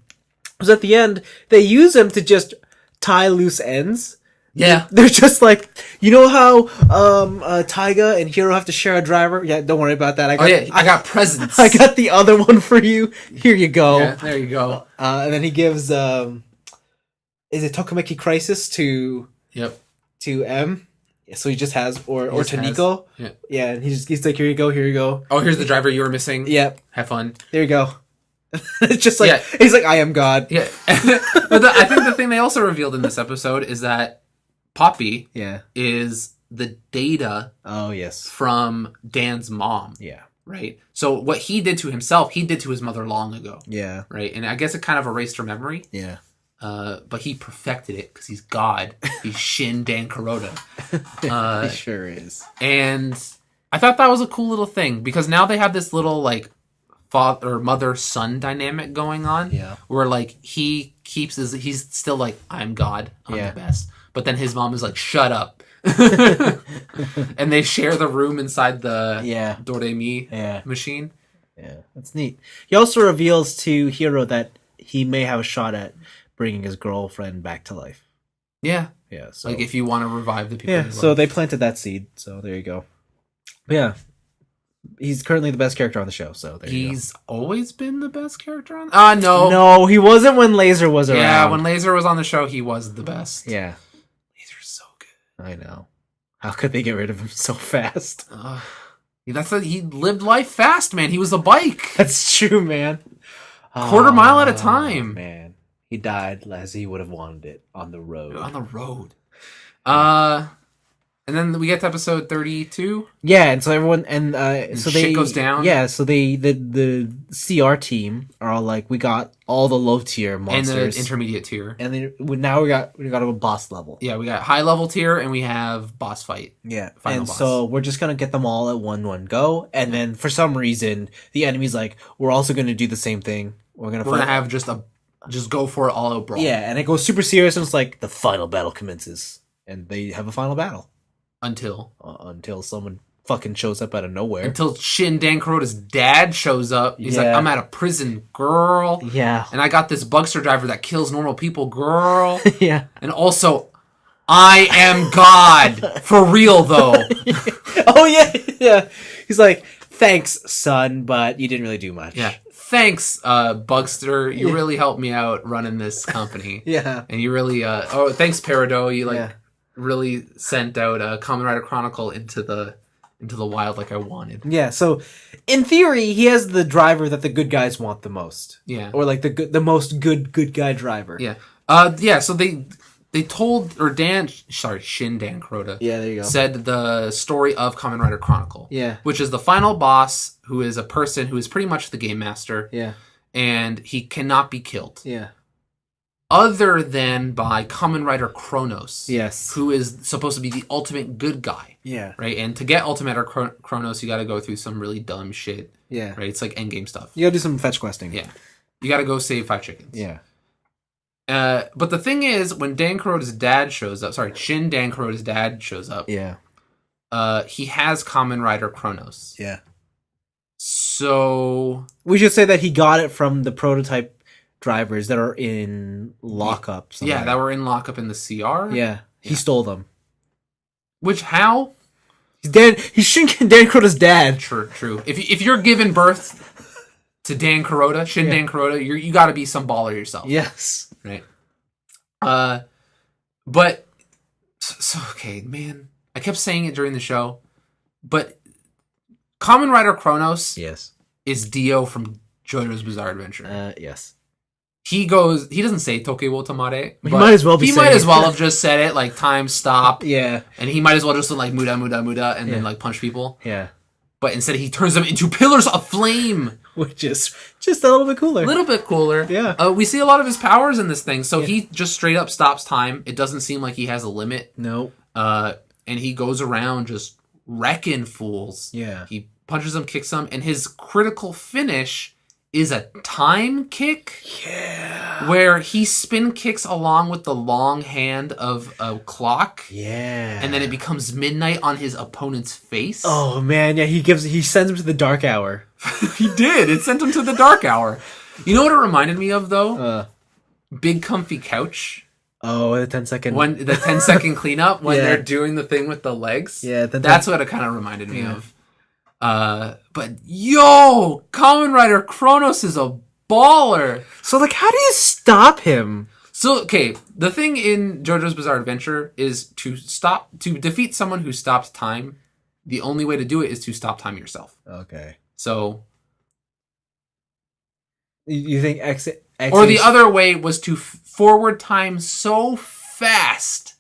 was at the end, they use him to just tie loose ends. Yeah. They're just like, you know how Taiga and Hiro have to share a driver? Yeah, don't worry about that. I got presents. I got the other one for you. Here you go. Yeah, there you go. And then he gives, is it Tokameki Crisis to M? Yeah, so he just has, or to Nico. Yeah, and he's like, here you go. Oh, here's the driver you were missing. Yep. Have fun. There you go. It's just like, he's like, I am God. Yeah. But I think the thing they also revealed in this episode is that Poppy is the data from Dan's mom. Yeah. Right? So what he did to himself, he did to his mother long ago. Yeah. Right? And I guess it kind of erased her memory. Yeah. But he perfected it because he's God. He's Shin Dan Kuroda. He sure is. And I thought that was a cool little thing because now they have this little like father or mother-son dynamic going on. Yeah. Where like he's still like, I'm God. I'm the best. But then his mom is like, shut up. And they share the room inside the Doremi machine. Yeah, that's neat. He also reveals to Hiro that he may have a shot at bringing his girlfriend back to life. Yeah. Yeah. So, like if you want to revive the people. Yeah, so they planted that seed. So there you go. Yeah. He's currently the best character on the show, so there you go. He's always been the best character on... no. No, he wasn't when Laser was around. Yeah, when Laser was on the show, he was the best. Yeah. Laser's so good. I know. How could they get rid of him so fast? He lived life fast, man. He was a bike. That's true, man. Quarter mile at a time. Man. He died as he would have wanted it on the road. On the road. And then we get to episode 32. Yeah, and so everyone so shit goes down. Yeah, so the CR team are all like, we got all the low tier monsters and the intermediate tier, and then now we got a boss level. Yeah, we got high level tier, and we have boss fight. Yeah, final and boss. So we're just gonna get them all at one go, and then for some reason the enemy's like, we're also gonna do the same thing. We're gonna have just go for it all out brawl. Yeah, and it goes super serious, and it's like the final battle commences, and they have a final battle. Until someone fucking shows up out of nowhere. Until Shin Dan Kuroda's dad shows up. He's like, I'm at a prison, girl. Yeah. And I got this Bugster driver that kills normal people, girl. Yeah. And also, I am God. For real, though. Oh, yeah. Yeah. He's like, thanks, son, but you didn't really do much. Yeah. Thanks, Bugster. You really helped me out running this company. Yeah. And you really, thanks, Peridot. You, really sent out Kamen Rider Chronicle into the wild like I wanted. Yeah, so in theory, he has the driver that the good guys want the most. Yeah, or like the most good guy driver. Yeah, So they told Shin Dan Kuroda. Yeah, there you go. Said the story of Kamen Rider Chronicle. Yeah, which is the final boss, who is a person who is pretty much the game master. Yeah, and he cannot be killed. Yeah. Other than by Kamen Rider Kronos. Yes. Who is supposed to be the ultimate good guy. Yeah. Right? And to get Ultimate Kronos, you gotta go through some really dumb shit. Yeah. Right? It's like endgame stuff. You gotta do some fetch questing. Yeah. You gotta go save 5 chickens. Yeah. But the thing is, when Dan Kuroda's dad shows up, Shin Dan Kuroda's dad shows up. Yeah. He has Kamen Rider Kronos. Yeah. So... we should say that he got it from the prototype drivers that are in lockup somewhere. Yeah, that were in lockup in the CR. Yeah, he stole them. Which how? He's Shin Dan Kuroda's dad. True. If you're giving birth to Dan Kuroda, Dan Kuroda, you got to be some baller yourself. Yes. Right. But so okay, man. I kept saying it during the show, but Kamen Rider Kronos, is Dio from JoJo's Bizarre Adventure. Yes. He doesn't say Toke wo tamare. He might as well be He might as well have just said it, like, time stop. Yeah. And he might as well just like, muda, muda, muda, and then, like, punch people. Yeah. But instead he turns them into pillars of flame. Which is just a little bit cooler. A little bit cooler. Yeah. We see a lot of his powers in this thing. So he just straight up stops time. It doesn't seem like he has a limit. No. And he goes around just wrecking fools. Yeah. He punches them, kicks them, and his critical finish is a time kick. Yeah. Where he spin kicks along with the long hand of a clock. Yeah. And then it becomes midnight on his opponent's face. Oh man, yeah, he sends him to the dark hour. He did. It sent him to the dark hour. You know what it reminded me of though? Big Comfy Couch. Oh, the 10-second... when the 10-second cleanup when they're doing the thing with the legs. Yeah, that's what it kind of reminded me of. But yo, Kamen Rider Kronos is a baller. So like, how do you stop him? So okay, the thing in JoJo's Bizarre Adventure is to defeat someone who stops time. The only way to do it is to stop time yourself. Okay. So you think exit or the other way was to forward time so fast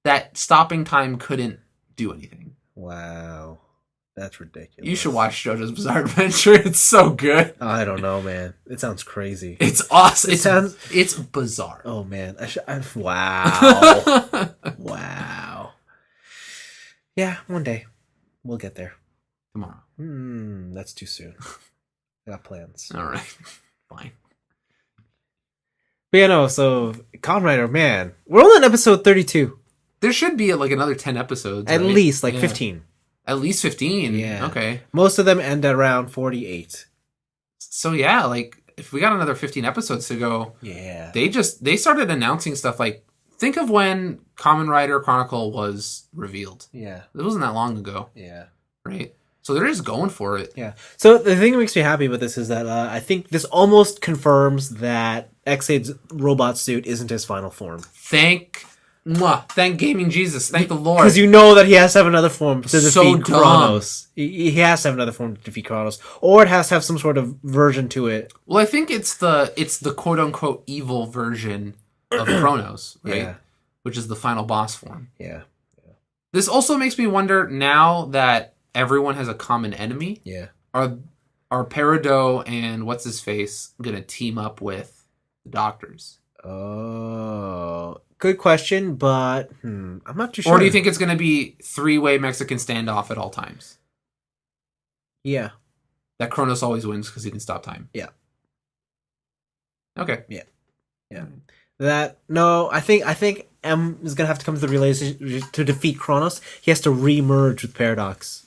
that stopping time couldn't do anything. Wow. That's ridiculous. You should watch JoJo's Bizarre Adventure. It's so good. I don't know, man. It sounds crazy. It's awesome. It's bizarre. Oh man. Wow. Wow. Yeah, one day we'll get there. Tomorrow. That's too soon. I got plans. All right. Fine. But yeah, no. So Kamen Rider, man, we're only on episode 32. There should be like another 10 episodes. At least 15. At least 15. Yeah. Okay. Most of them end at around 48. So yeah, like if we got another 15 episodes to go, yeah. They started announcing stuff like, think of when Kamen Rider Chronicle was revealed. Yeah. It wasn't that long ago. Yeah. Right? So they're just going for it. Yeah. So the thing that makes me happy about this is that I think this almost confirms that Ex-Aid's robot suit isn't his final form. Thank gaming Jesus. Thank the Lord. Because you know that he has to have another form to defeat dumb. Kronos. He has to have another form to defeat Kronos. Or it has to have some sort of version to it. Well, I think it's the quote-unquote evil version of Kronos, right? Yeah. Which is the final boss form. Yeah. This also makes me wonder, now that everyone has a common enemy, are Peridot and what's-his-face going to team up with the doctors? Oh, good question, but I'm not too sure. Or do you think it's going to be three-way Mexican standoff at all times? Yeah. That Kronos always wins because he can stop time. Yeah. Okay. Yeah. I think M is gonna have to come to the realization to defeat Kronos. He has to re-merge with Paradox.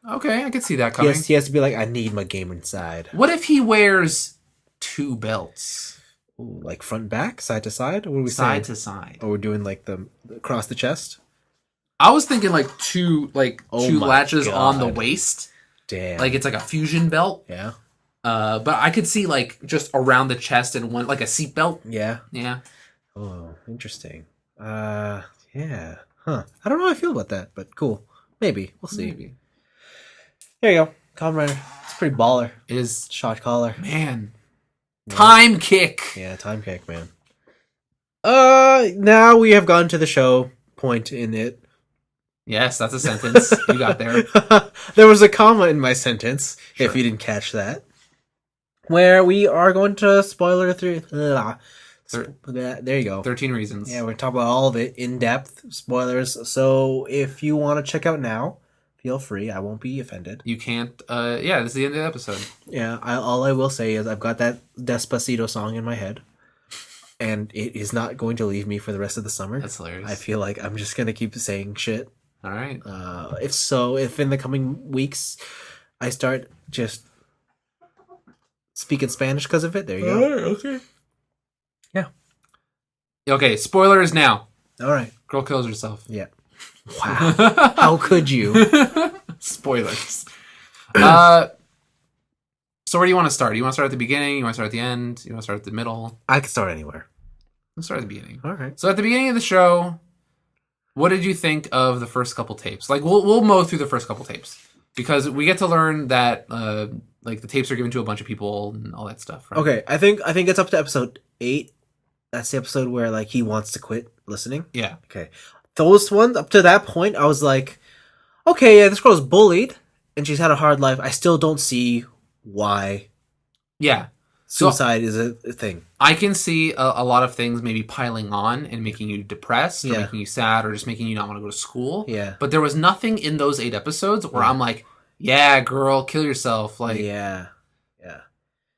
Okay, I can see that coming. He has to be like, I need my game inside. What if he wears two belts? Ooh, like front and back, side to side? Or what are we side saying? to side. Or we're doing like the across the chest? I was thinking like two latches on the waist. Damn. Like it's like a fusion belt. Yeah. But I could see like just around the chest and one like a seat belt. Yeah. Yeah. Oh, interesting. Yeah. Huh. I don't know how I feel about that, but cool. Maybe. We'll see. Maybe. There you go. Kamen Rider. It's pretty baller. It is. Shot caller. Man. Yeah. Time kick. Yeah, time kick, man. Now we have gone to the show point in it. Yes, that's a sentence. You got there. There was a comma in my sentence, Sure. if you didn't catch that. Where we are going to spoiler through. There you go. 13 reasons. Yeah, we're talking about all of it in depth, spoilers. So if you want to check out now, feel free. I won't be offended. You can't. Yeah, this is the end of the episode. Yeah, all I will say is I've got that Despacito song in my head, and it is not going to leave me for the rest of the summer. That's hilarious. I feel like I'm just gonna keep saying shit. All right. If in the coming weeks I start just speaking Spanish because of it, there you go. Okay. Yeah. Okay, spoilers now. All right. Girl kills herself. Yeah. Wow. How could you? Spoilers. So where do you want to start? You want to start at the beginning? You want to start at the end? You want to start at the middle? I can start anywhere. Let's start at the beginning. All right. So at the beginning of the show, what did you think of the first couple tapes? Like we'll mow through the first couple tapes because we get to learn that like the tapes are given to a bunch of people and all that stuff. Right? Okay, I think it's up to episode 8. That's the episode where like he wants to quit listening. Yeah. Okay. Those ones up to that point, I was like, okay, yeah, this girl's bullied and she's had a hard life. I still don't see why. Yeah. Suicide is a thing. I can see a lot of things maybe piling on and making you depressed or making you sad or just making you not want to go to school. Yeah. But there was nothing in those 8 episodes where I'm like, yeah, girl, kill yourself. Like, yeah.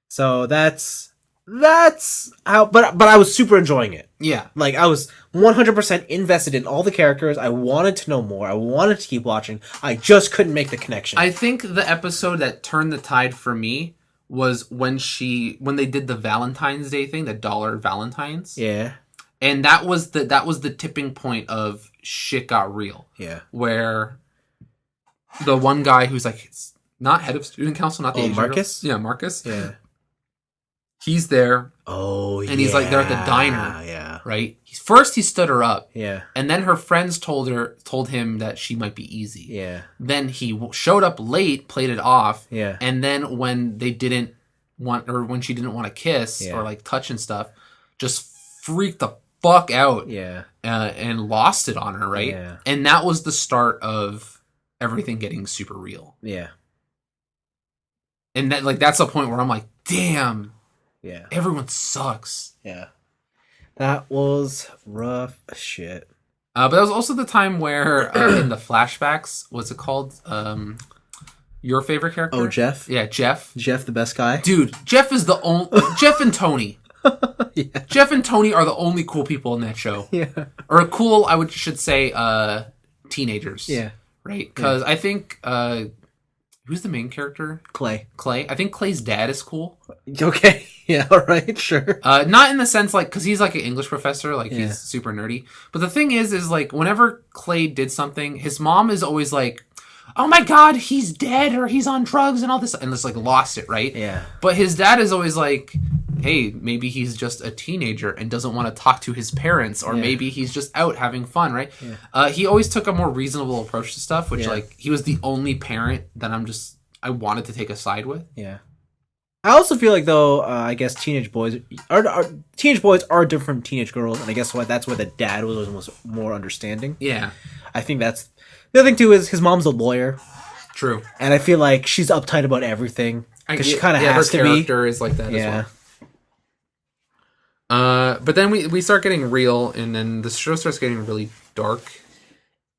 So that's how, but I was super enjoying it. Yeah. Like I was 100% invested in all the characters. I wanted to know more. I wanted to keep watching. I just couldn't make the connection. I think the episode that turned the tide for me was when they did the Valentine's Day thing, the $1 Valentines. Yeah. And that was the tipping point of shit got real. Yeah. Where the one guy who's like not head of student council, not the Asian Marcus? girl. Yeah, Marcus. Yeah. He's there. Oh, yeah. And he's like, they're at the diner. Yeah. Right? First, he stood her up. Yeah. And then her friends told him that she might be easy. Yeah. Then he showed up late, played it off. Yeah. And then when they didn't want, or when she didn't want to kiss or like touch and stuff, just freaked the fuck out. Yeah. And lost it on her, right? Yeah. And that was the start of everything getting super real. Yeah. And that, like, that's the point where I'm like, damn. Yeah. Everyone sucks. Yeah. That was rough shit. But that was also the time where in the flashbacks, what's it called? Your favorite character? Oh, Jeff? Yeah, Jeff. Jeff, the best guy? Dude, Jeff is the only... Jeff and Tony. Yeah. Jeff and Tony are the only cool people in that show. Yeah. Or cool, should say, teenagers. Yeah. Right? Because I think... who's the main character? Clay. I think Clay's dad is cool. Okay. Yeah, all right, sure. Not in the sense, like, because he's, like, an English professor. Like, he's super nerdy. But the thing is, like, whenever Clay did something, his mom is always like, oh my God, he's dead or he's on drugs and all this, and just like lost it, right? Yeah. But his dad is always like, hey, maybe he's just a teenager and doesn't want to talk to his parents, or maybe he's just out having fun, right? Yeah. He always took a more reasonable approach to stuff, which like he was the only parent that I wanted to take a side with. Yeah. I also feel like though, I guess teenage boys are different from teenage girls, and I guess that's why the dad was more understanding. Yeah. I think that's the other thing too is his mom's a lawyer. True. And I feel like she's uptight about everything because she kind of has to be. Her character is like that as well. But then we start getting real, and then the show starts getting really dark.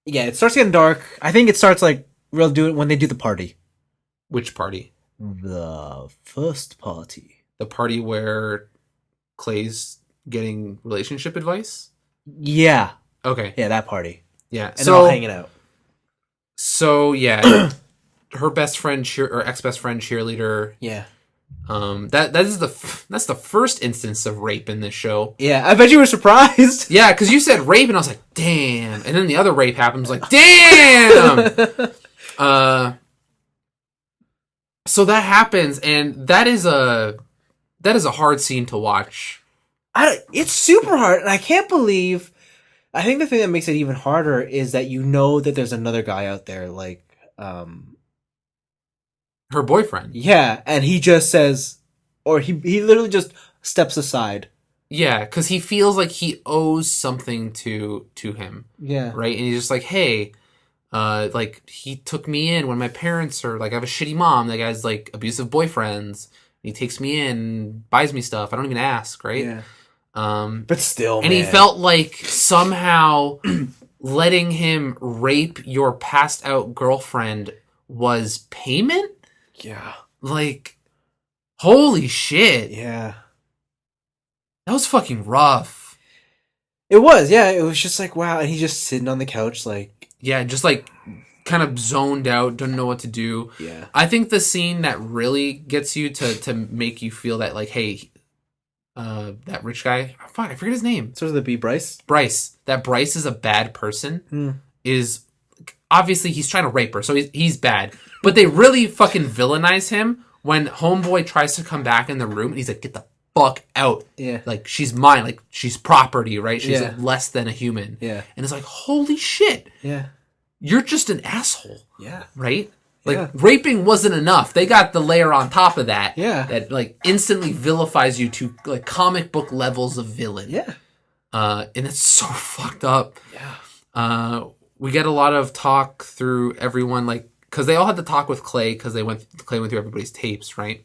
Yeah, it starts getting dark. I think it starts like real when they do the party. Which party? The first party. The party where Clay's getting relationship advice? Yeah. Okay. Yeah, that party. Yeah. And they're all hanging out. So, yeah. Her best friend, or ex-best friend cheerleader. Yeah. That's the first instance of rape in this show. Yeah, I bet you were surprised. Yeah, because you said rape, and I was like, damn. And then the other rape happens, like, damn! So that happens, and that is a hard scene to watch. It's super hard, and I can't believe. I think the thing that makes it even harder is that you know that there's another guy out there, like, her boyfriend. Yeah, and he just says, or he literally just steps aside. Yeah, because he feels like he owes something to him. Yeah, right, and he's just like, hey. Like, he took me in when my parents are, like, I have a shitty mom that has, like, abusive boyfriends. He takes me in, buys me stuff. I don't even ask, right? Yeah. But still, and he felt like somehow letting him rape your passed out girlfriend was payment? Yeah. Like, holy shit. Yeah. That was fucking rough. It was, yeah. It was just like, wow. And he's just sitting on the couch, like... Yeah, just like kind of zoned out, don't know what to do. Yeah. I think the scene that really gets you to make you feel that, like, hey, that rich guy, fuck, I forget his name. Starts with a B, Bryce? Bryce. That Bryce is a bad person is, obviously he's trying to rape her, so he's bad. But they really fucking villainize him when Homeboy tries to come back in the room, and he's like, get the fuck out. Yeah. Like, she's mine. Like, she's property, right? She's like less than a human. Yeah. And it's like, holy shit. Yeah. You're just an asshole. Yeah. Right? Like, raping wasn't enough. They got the layer on top of that. Yeah. That, like, instantly vilifies you to, like, comic book levels of villain. Yeah. And it's so fucked up. Yeah. We get a lot of talk through everyone, like, because they all had to talk with Clay, because Clay went through everybody's tapes, right?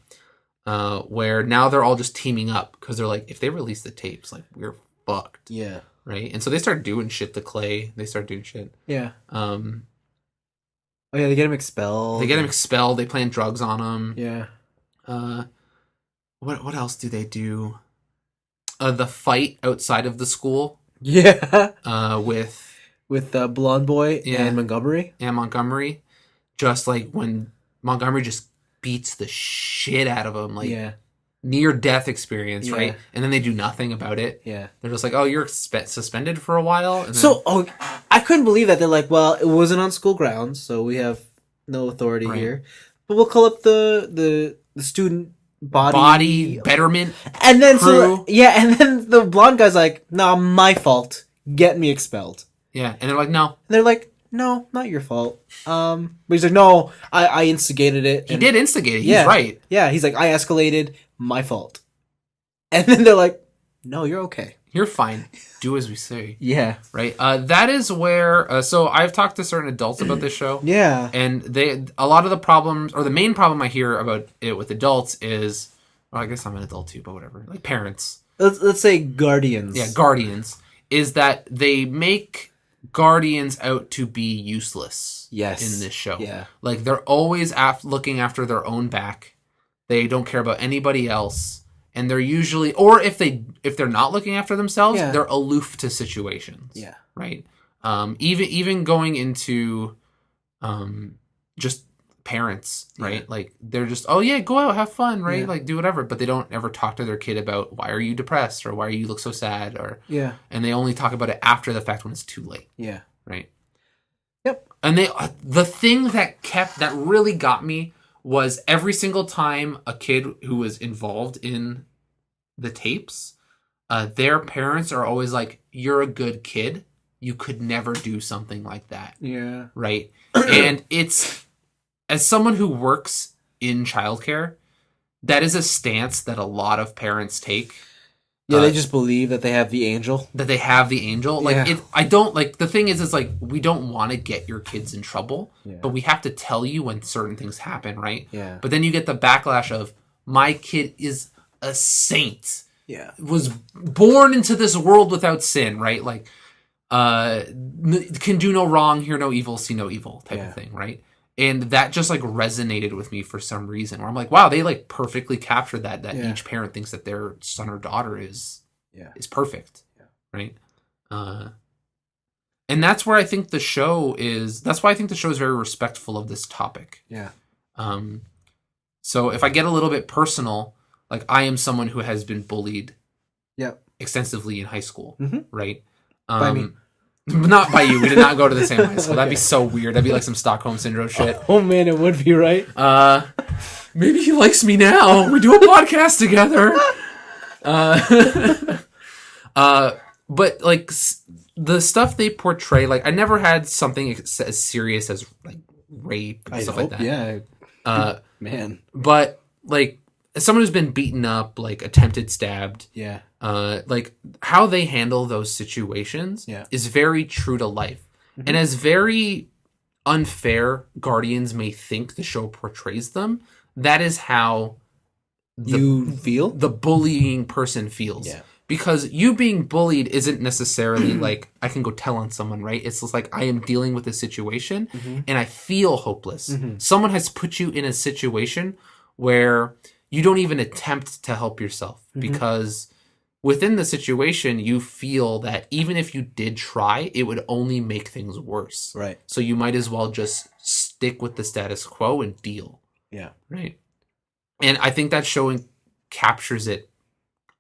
Where now they're all just teaming up, because they're like, if they release the tapes, like, we're fucked. Yeah. Right? And so they start doing shit to Clay. They start doing shit. Yeah. Oh, yeah, they get him expelled. They plant drugs on him. Yeah. What else do they do? The fight outside of the school. Yeah. With Blonde Boy and Montgomery. And Montgomery. Just like when Montgomery just beats the shit out of him. Like, near death experience, right? And then they do nothing about it. Yeah. They're just like, oh, you're suspended for a while. And then... I couldn't believe that. They're like, well, it wasn't on school grounds, so we have no authority here. But we'll call up the student body betterment and then crew. And then the blonde guy's like, nah, my fault. Get me expelled. Yeah. And they're like, no. And they're like, no, not your fault. But he's like, no, I instigated it. He did instigate it. He's right. Yeah, he's like, I escalated. My fault. And then they're like, no, you're okay. You're fine. Do as we say. Yeah. Right? That is where... so I've talked to certain adults about this show. Yeah. And a lot of the problems... Or the main problem I hear about it with adults is... Well, I guess I'm an adult too, but whatever. Like parents. Let's say guardians. Yeah, guardians. Is that they make guardians out to be useless. Yes. In this show. Yeah. Like they're always looking after their own back. They don't care about anybody else. And they're usually, or if they're not looking after themselves, they're aloof to situations. Yeah. Right. Even going into, just parents, right? Yeah. Like they're just, oh yeah, go out, have fun, right? Yeah. Like do whatever, but they don't ever talk to their kid about why are you depressed or why you look so sad or, and they only talk about it after the fact when it's too late. Yeah. Right. Yep. And the thing that really got me was every single time a kid who was involved in the tapes, their parents are always like, "You're a good kid. You could never do something like that." Yeah. Right. And it's, as someone who works in childcare, that is a stance that a lot of parents take. Yeah, they just believe that they have the angel. That they have the angel. Like, Yeah. I don't, like, the thing is like, we don't want to get your kids in trouble, but we have to tell you when certain things happen, right? Yeah. But then you get the backlash of, my kid is a saint. Yeah. Was born into this world without sin, right? Like, can do no wrong, hear no evil, see no evil type of thing, right? And that just like resonated with me for some reason, where I'm like, wow, they like perfectly captured that each parent thinks that their son or daughter is perfect, right? And that's where I think the show is. That's why I think the show is very respectful of this topic. Yeah. So if I get a little bit personal, like, I am someone who has been bullied, extensively in high school, right? By me. Not by you. We did not go to the same high school. That'd be so weird. That'd be like some Stockholm Syndrome shit. Oh man, it would be, right? Maybe he likes me now. We do a podcast together. But like the stuff they portray, like, I never had something as serious as like rape and stuff like that. Yeah. Man. But like, as someone who's been beaten up, like attempted stabbed, like how they handle those situations is very true to life. And as very unfair Guardians may think the show portrays them, that is how the bullying person feels. Yeah. Because you being bullied isn't necessarily like, I can go tell on someone, right? It's just like, I am dealing with a situation and I feel hopeless. Someone has put you in a situation where you don't even attempt to help yourself, because within the situation, you feel that even if you did try, it would only make things worse. Right. So you might as well just stick with the status quo and deal. Yeah. Right. And I think that show captures it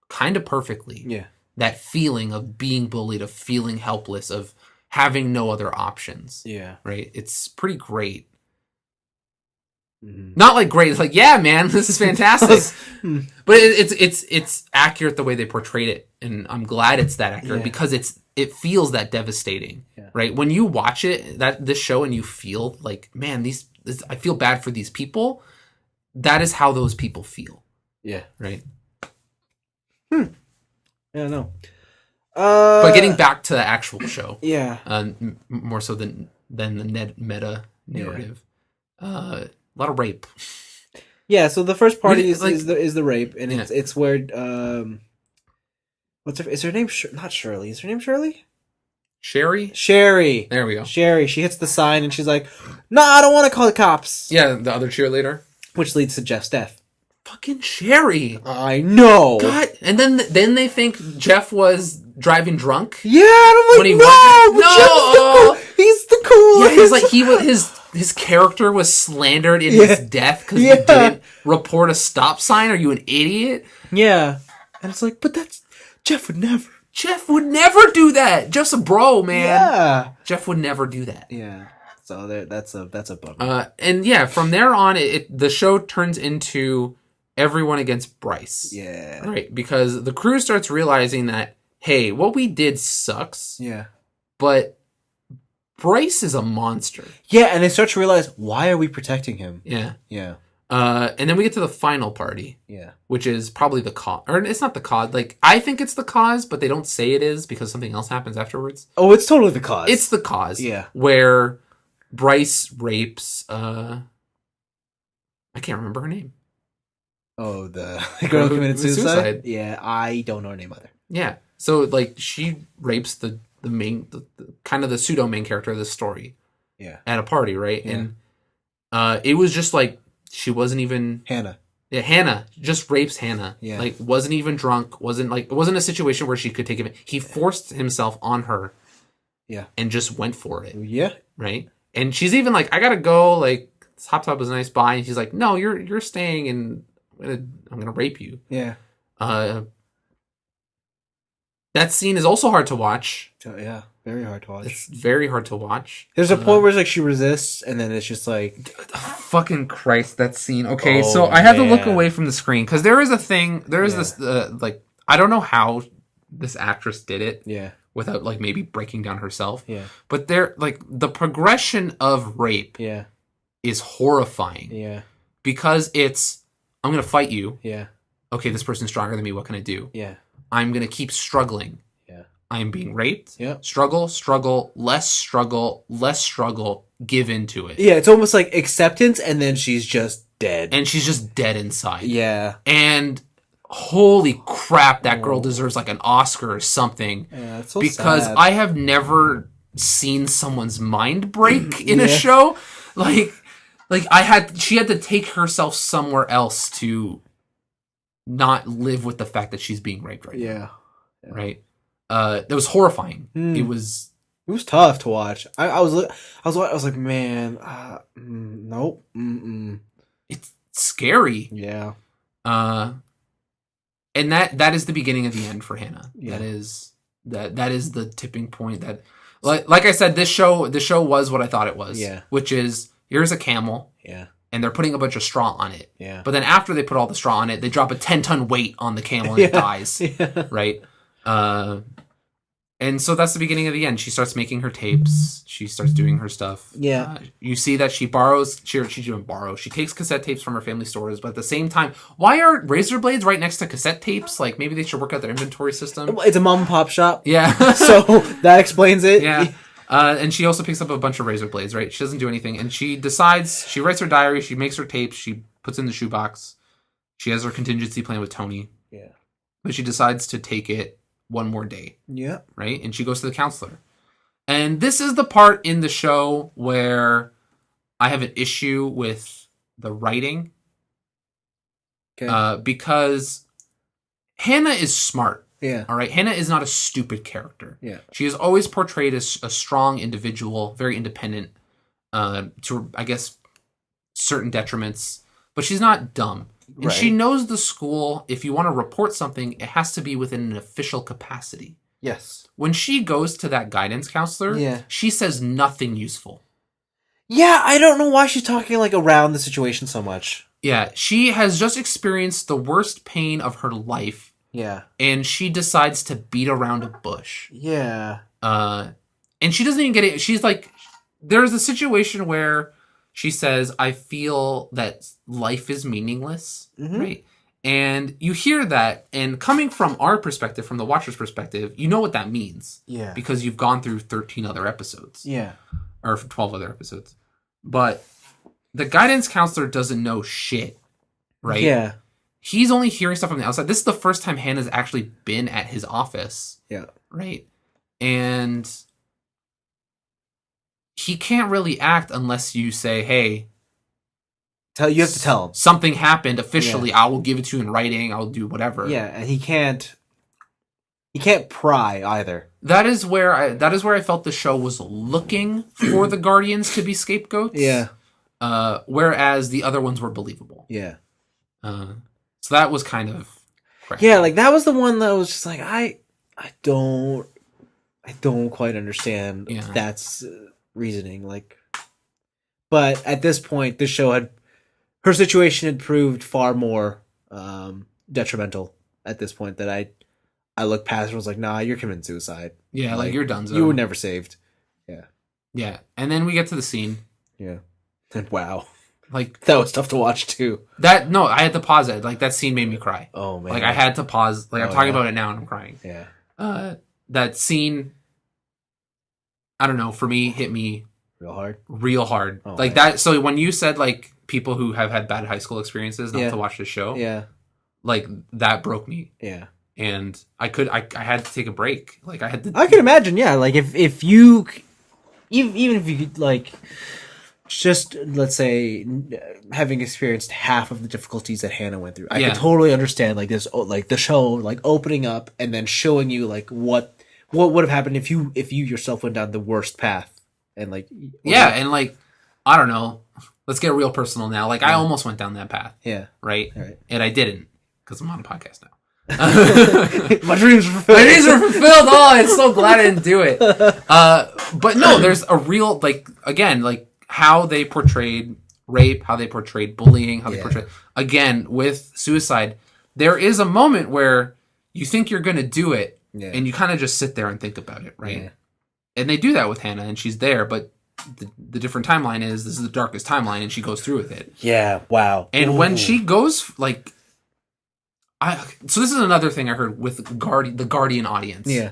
kind of perfectly. Yeah. That feeling of being bullied, of feeling helpless, of having no other options. Yeah. Right. It's pretty great. Not like great. It's like, yeah, man, this is fantastic. But it's accurate the way they portrayed it, and I'm glad it's that accurate because it feels that devastating, right? When you watch this show and you feel like, man, I feel bad for these people. That is how those people feel. Yeah. Right. Yeah. No. But getting back to the actual show, more so than the meta narrative. A lot of rape. Yeah, so the first party is the rape, and it's where is her name? Not Shirley. Is her name Shirley? Sherry. There we go. Sherry. She hits the sign and she's like, "No, I don't want to call the cops." Yeah, the other cheerleader, which leads to Jeff's death. Fucking Sherry. I know. God, and then they think Jeff was driving drunk. Yeah, and I'm like, no, he's the coolest. Yeah, he's like his character was slandered in his death because he didn't report a stop sign. Are you an idiot? Yeah. And it's like, but Jeff would never. Jeff would never do that. Jeff's a bro, man. Yeah. Jeff would never do that. Yeah. So that's a bummer. And yeah, from there on, the show turns into everyone against Bryce. Yeah. Right. Because the crew starts realizing that, hey, what we did sucks. Yeah. But Bryce is a monster. Yeah, and they start to realize, why are we protecting him? Yeah. Yeah. And then we get to the final party. Yeah. Which is probably the cause. Or it's not the cause. Like, I think it's the cause, but they don't say it is because something else happens afterwards. Oh, it's totally the cause. It's the cause. Yeah. Where Bryce rapes, I can't remember her name. Oh, the girl who committed suicide? Yeah, I don't know her name either. Yeah. So, like, she rapes the main, kind of the pseudo main character of the story. Yeah. At a party, right? Yeah. And it was just like, she wasn't even... Hannah. Yeah, Hannah just rapes Hannah. Yeah. Like, wasn't even drunk. It wasn't a situation where she could take it. He forced himself on her. Yeah. And just went for it. Yeah. Right? And she's even like, I gotta go. Like, this hot tub was a nice buy. And she's like, no, you're staying and I'm gonna rape you. Yeah. That scene is also hard to watch. Yeah, very hard to watch. It's very hard to watch. There's a point where it's like she resists, and then it's just like... Fucking Christ, that scene. Okay, so I had to look away from the screen, because there is a thing, there is this, like, I don't know how this actress did it. Yeah. Without, like, maybe breaking down herself. Yeah. But there, like, the progression of rape is horrifying. Yeah. Because it's, I'm going to fight you. Yeah. Okay, this person's stronger than me. What can I do? Yeah. I'm going to keep struggling. Yeah. I'm being raped. Yeah. Struggle, less struggle, give into it. Yeah, it's almost like acceptance, and then she's just dead. And she's just dead inside. Yeah. And holy crap, that girl deserves like an Oscar or something. Yeah, it's so because sad. I have never seen someone's mind break in a show. Like she had to take herself somewhere else to not live with the fact that she's being raped right now. Yeah. Right? It was horrifying. It was tough to watch. I was like, man, nope. It's scary. Yeah. And that is the beginning of the end for Hannah. Yeah. That is the tipping point that, like I said, this show was what I thought it was. Yeah. Which is, here's a camel. Yeah. And they're putting a bunch of straw on it. Yeah. But then after they put all the straw on it, they drop a 10-ton weight on the camel and it dies. Yeah. Right? And so that's the beginning of the end. She starts making her tapes. She starts doing her stuff. Yeah. You see that she borrows... She didn't borrow. She takes cassette tapes from her family stores, but at the same time... Why are razor blades right next to cassette tapes? Like, maybe they should work out their inventory system. It's a mom and pop shop. Yeah. So that explains it. Yeah. And she also picks up a bunch of razor blades, right? She doesn't do anything. And she decides... She writes her diary. She makes her tapes. She puts in the shoebox. She has her contingency plan with Tony. Yeah. But she decides to take it one more day. Yeah. Right? And she goes to the counselor. And this is the part in the show where I have an issue with the writing. Okay. Because Hannah is smart. Yeah. All right? Hannah is not a stupid character. Yeah. She is always portrayed as a strong individual, very independent, to, I guess, certain detriments. But she's not dumb. And she knows the school, if you want to report something, it has to be within an official capacity. Yes. When she goes to that guidance counselor, she says nothing useful. Yeah, I don't know why she's talking like around the situation so much. Yeah, she has just experienced the worst pain of her life. Yeah. And she decides to beat around a bush. Yeah. And she doesn't even get it. She's like, there's a situation where she says, I feel that life is meaningless, right? And you hear that, and coming from our perspective, from the watcher's perspective, you know what that means. Yeah. Because you've gone through 13 other episodes. Yeah. Or 12 other episodes. But the guidance counselor doesn't know shit, right? Yeah. He's only hearing stuff from the outside. This is the first time Hannah's actually been at his office. Yeah. Right? And he can't really act unless you say, hey, you have to tell him. Something happened officially. Yeah. I will give it to you in writing. I'll do whatever. Yeah, and he can't pry either. That is where I felt the show was looking for the Guardians to be scapegoats. Yeah. Whereas the other ones were believable. Yeah. So that was kind of crappy. Yeah, like that was the one that was just like I don't quite understand that's reasoning, like, but at this point this show her situation had proved far more detrimental at this point that I looked past and was like, nah, you're committing suicide. Yeah, like you're done. You were never saved. Yeah, and then we get to the scene. Yeah. And wow, like that was tough to watch too. I had to pause it. Like that scene made me cry. Oh man, like I had to pause. Like I'm talking about it now and I'm crying. Yeah. That scene, I don't know, for me hit me real hard. Oh, like man. That. So when you said like people who have had bad high school experiences not to watch the show, like that broke me. Yeah. And I had to take a break. Like I had to. I can imagine. Yeah. Like if you, even if you could like, just let's say having experienced half of the difficulties that Hannah went through, I could totally understand like this, like the show like opening up and then showing you like what would have happened if you yourself went down the worst path and like and like I don't know. Let's get real personal now. Like I almost went down that path. Yeah. Right. And I didn't because I'm on a podcast now. My dreams were fulfilled. My dreams were fulfilled. Oh, I'm so glad I didn't do it. But no, there's a real, like, again, like, how they portrayed rape, how they portrayed bullying, how they portrayed... Again, with suicide, there is a moment where you think you're going to do it, and you kind of just sit there and think about it, right? Yeah. And they do that with Hannah, and she's there, but the different timeline is, this is the darkest timeline, and she goes through with it. Yeah, wow. And when she goes, like... So this is another thing I heard with the Guardian audience. Yeah.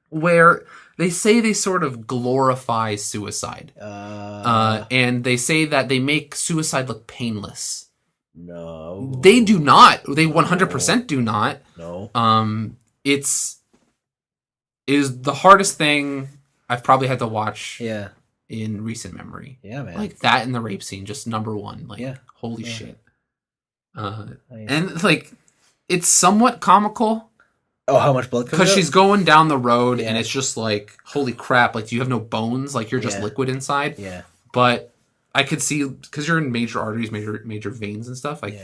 Where they say they sort of glorify suicide. And they say that they make suicide look painless. No. They do not. They 100% do not. No. It is the hardest thing I've probably had to watch in recent memory. Yeah, man. Like that and the rape scene, just number one. Like, holy shit. And like, it's somewhat comical. Oh, how much blood comes out? Because she's going down the road and it's just like, holy crap, like, do you have no bones? Like, you're just liquid inside. Yeah. But I could see, because you're in major arteries, major veins and stuff. Like,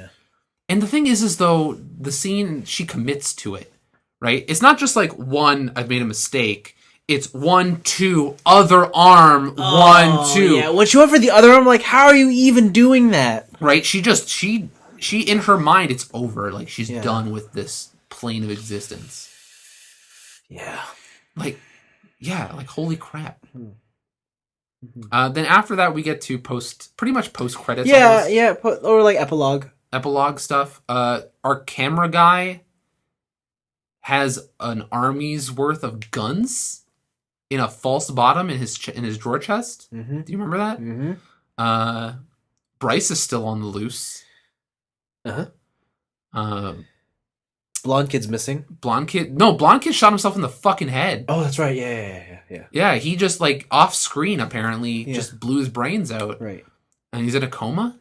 and the thing is though, the scene, she commits to it, right? It's not just like, one, I've made a mistake. It's 1, 2, other arm, 1, 2. Yeah, when she went for the other arm, like, how are you even doing that? Right? She in her mind, it's over. Like, she's done with this plane of existence. Yeah. Like, holy crap. Then after that, we get to pretty much post credits. Or like epilogue. Epilogue stuff. Our camera guy has an army's worth of guns in a false bottom in his drawer chest. Mm-hmm. Do you remember that? Mm-hmm. Bryce is still on the loose. Blonde kid's missing. Blonde kid shot himself in the fucking head. Oh, that's right. Yeah. Yeah, he just, like, off screen apparently just blew his brains out. Right. And he's in a coma.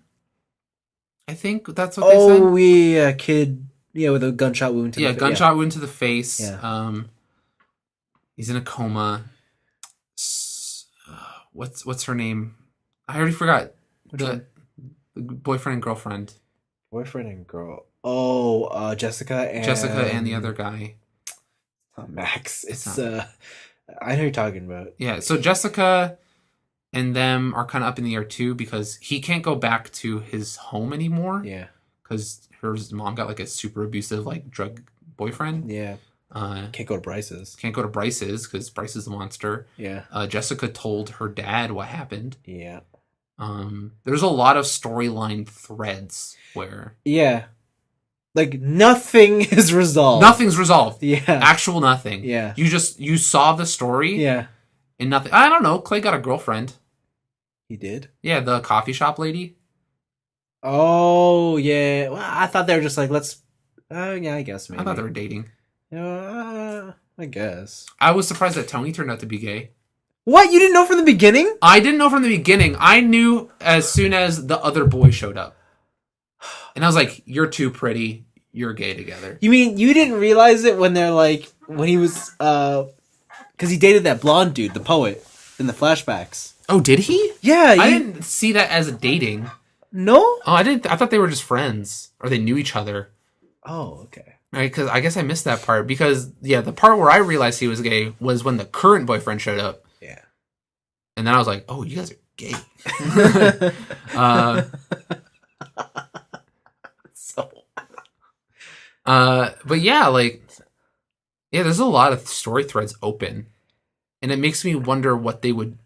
I think that's what they said. Oh, yeah, kid. Yeah, with a gunshot wound to the face. Gunshot wound to the face. Yeah. He's in a coma. What's her name? I already forgot. The boyfriend and girlfriend. Boyfriend and girl. Oh, Jessica and the other guy. Not Max. It's I know who you're talking about. Yeah, so Jessica and them are kind of up in the air too, because he can't go back to his home anymore. Yeah. Because his mom got, like, a super abusive, like, drug boyfriend. Yeah. Can't go to Bryce's. Can't go to Bryce's because Bryce is the monster. Yeah. Jessica told her dad what happened. Yeah. There's a lot of storyline threads where... Yeah. Like, nothing is resolved. Nothing's resolved. Yeah. Actual nothing. Yeah. You saw the story. Yeah. And nothing. I don't know. Clay got a girlfriend. He did? Yeah, the coffee shop lady. Oh, yeah. Well, I thought they were just like, let's... yeah, I guess maybe. I thought they were dating. I guess. I was surprised that Tony turned out to be gay. What? You didn't know from the beginning? I didn't know from the beginning. I knew as soon as the other boy showed up. And I was like, you're too pretty. You're gay together. You mean you didn't realize it when they're like, when he was, because he dated that blonde dude, the poet, in the flashbacks. Oh, did he? Yeah. I didn't see that as a dating. No? Oh, I didn't. I thought they were just friends. Or they knew each other. Oh, okay. Right, because I guess I missed that part. Because, yeah, the part where I realized he was gay was when the current boyfriend showed up. Yeah. And then I was like, oh, you guys are gay. But yeah, like, yeah, there's a lot of story threads open. And it makes me wonder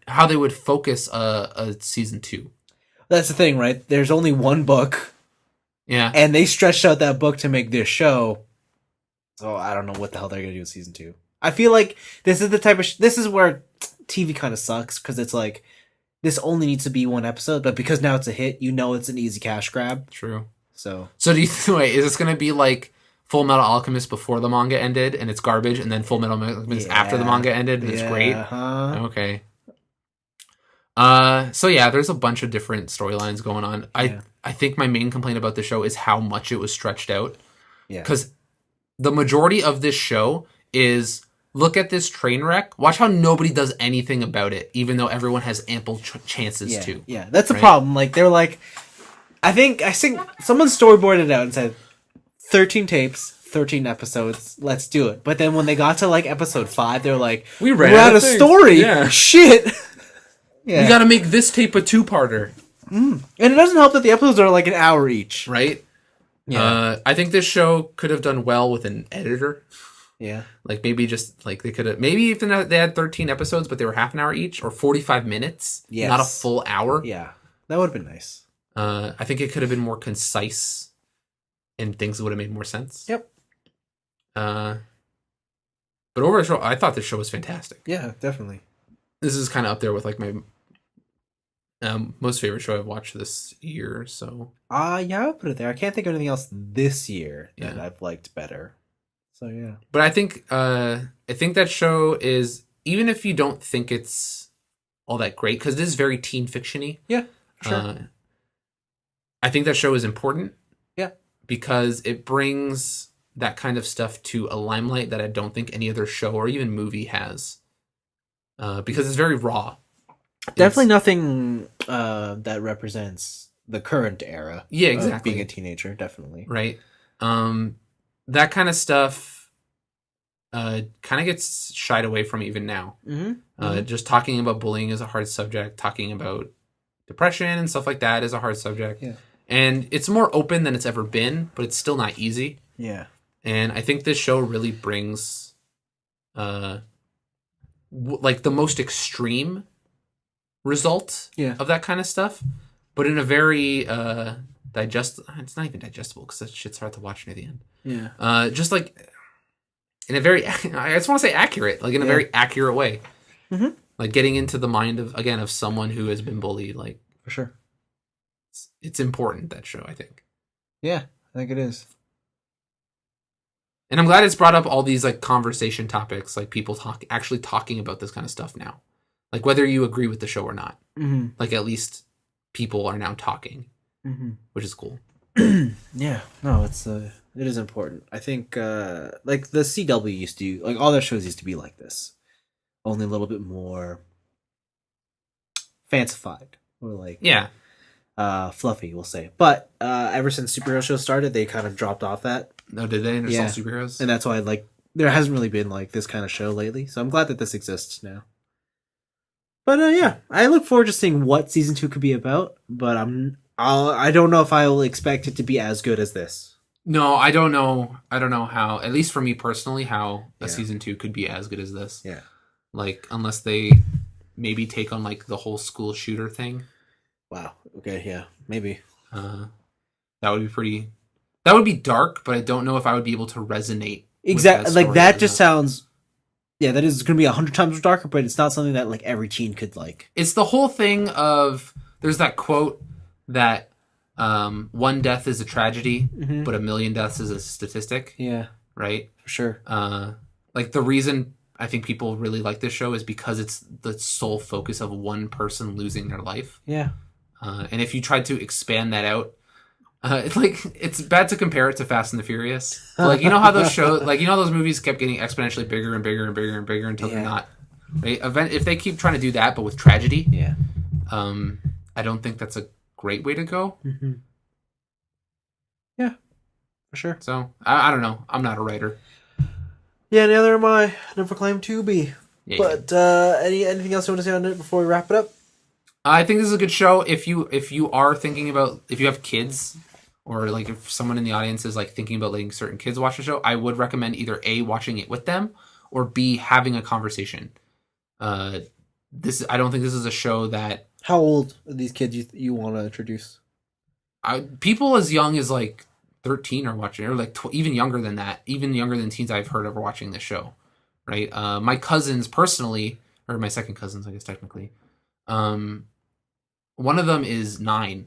how they would focus a season 2. That's the thing, right? There's only one book. Yeah. And they stretched out that book to make this show. So I don't know what the hell they're going to do with season 2. I feel like this is the type of... this is where TV kind of sucks, because it's like, this only needs to be one episode, but because now it's a hit, you know it's an easy cash grab. True. So do you wait, is this going to be like Full Metal Alchemist before the manga ended, and it's garbage, and then Full Metal Alchemist after the manga ended, and it's great? Okay. So yeah, there's a bunch of different storylines going on. I think my main complaint about the show is how much it was stretched out. Yeah. Because the majority of this show is, look at this train wreck, watch how nobody does anything about it, even though everyone has ample chances to. Yeah, that's the problem. Like, they're like, I think someone storyboarded it out and said, 13 tapes, 13 episodes. Let's do it. But then when they got to like episode 5, they were like, we're out of story. Yeah. Shit. Yeah. We got to make this tape a 2-parter. And it doesn't help that the episodes are like an hour each. Right? Yeah. I think this show could have done well with an editor. Yeah. Like maybe just like they could have, maybe if they had 13 episodes, but they were half an hour each or 45 minutes, not a full hour. Yeah. That would have been nice. I think it could have been more concise and things would have made more sense. Yep. But overall, I thought this show was fantastic. Yeah, definitely. This is kind of up there with like my most favorite show I've watched this year. So yeah, I would put it there. I can't think of anything else this year that I've liked better. So yeah. But I think that show is, even if you don't think it's all that great, because it is very teen fiction-y. Yeah, sure. I think that show is important. Yeah. Because it brings that kind of stuff to a limelight that I don't think any other show or even movie has. Because it's very raw. Definitely nothing that represents the current era. Yeah, exactly. Of being a teenager, definitely. Right. That kind of stuff kind of gets shied away from even now. Mm-hmm. Just talking about bullying is a hard subject. Talking about depression and stuff like that is a hard subject. Yeah. And it's more open than it's ever been, but it's still not easy. Yeah. And I think this show really brings like the most extreme result of that kind of stuff, but in a very it's not even digestible because that shit's hard to watch near the end. Yeah. Just like in a very, I just want to say accurate, like in a very accurate way. Mm-hmm. Like getting into the mind of someone who has been bullied, like for sure. It's important, that show, I think. Yeah, I think it is. And I'm glad it's brought up all these like conversation topics, like people actually talking about this kind of stuff now. Like whether you agree with the show or not. Mm-hmm. Like at least people are now talking, which is cool. Yeah, no, it is important. I think like the CW used to, like all their shows used to be like this, only a little bit more fancified or like fluffy, we'll say. But ever since superhero shows started, they kind of dropped off that. No, did they? There's all superheroes, and that's why like there hasn't really been like this kind of show lately. So I'm glad that this exists now. But yeah, I look forward to seeing what season 2 could be about. But I don't know if I will expect it to be as good as this. No, I don't know. I don't know how. At least for me personally, how a season 2 could be as good as this. Yeah, like unless they maybe take on like the whole school shooter thing. Wow. Okay. Yeah. Maybe. That would be pretty. That would be dark, but I don't know if I would be able to resonate. Exactly. Like that just sounds. Yeah, that is going to be 100 times darker, but it's not something that like every teen could like. It's the whole thing of there's that quote that one death is a tragedy, but 1,000,000 deaths is a statistic. Yeah. Right. For sure. Like the reason I think people really like this show is because it's the sole focus of one person losing their life. Yeah. And if you tried to expand that out, it's bad to compare it to Fast and the Furious. Like, you know how those shows, like, you know, those movies kept getting exponentially bigger and bigger and bigger and bigger until they're not. Right? If they keep trying to do that, but with tragedy, I don't think that's a great way to go. Mm-hmm. Yeah, for sure. So I don't know. I'm not a writer. Yeah, neither am I. Never claimed to be. Yeah, but anything else you want to say on it before we wrap it up? I think this is a good show. If you are thinking about, if you have kids, or like if someone in the audience is like thinking about letting certain kids watch the show, I would recommend either A, watching it with them, or B, having a conversation. I don't think this is a show that. How old are these kids you want to introduce? People as young as like 13 are watching, or like even younger than that, even younger than teens I've heard of are watching this show, right? My cousins personally, or my second cousins, I guess technically, one of them is 9,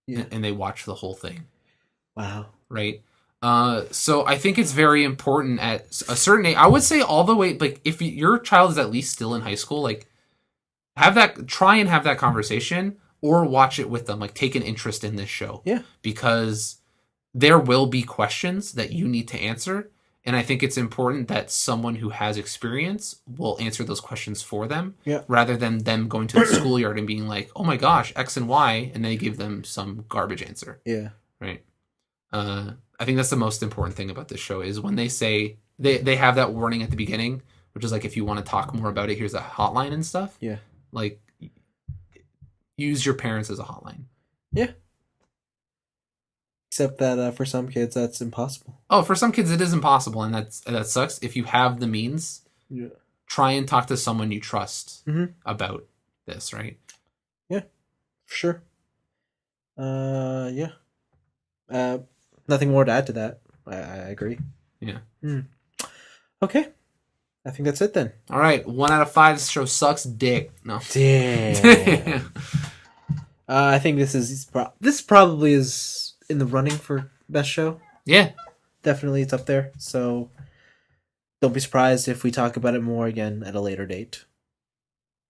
and they watch the whole thing. Wow. Right. So I think it's very important at a certain age. I would say all the way, like if your child is at least still in high school, like try and have that conversation, or watch it with them. Like take an interest in this show. Yeah. Because there will be questions that you need to answer. And I think it's important that someone who has experience will answer those questions for them, rather than them going to the schoolyard and being like, oh my gosh, X and Y, and they give them some garbage answer. Yeah. Right. I think that's the most important thing about this show is when they say they have that warning at the beginning, which is like, if you want to talk more about it, here's a hotline and stuff. Yeah. Like, use your parents as a hotline. Yeah. Except that for some kids, that's impossible. Oh, for some kids, it is impossible, and that sucks. If you have the means, try and talk to someone you trust about this, right? Yeah, for sure. Yeah. Nothing more to add to that. I agree. Yeah. Okay. I think that's it then. All right. 1 out of 5. This show sucks dick. No. Damn. I think this probably is in the running for best show. Yeah. Definitely, it's up there. So don't be surprised if we talk about it more again at a later date.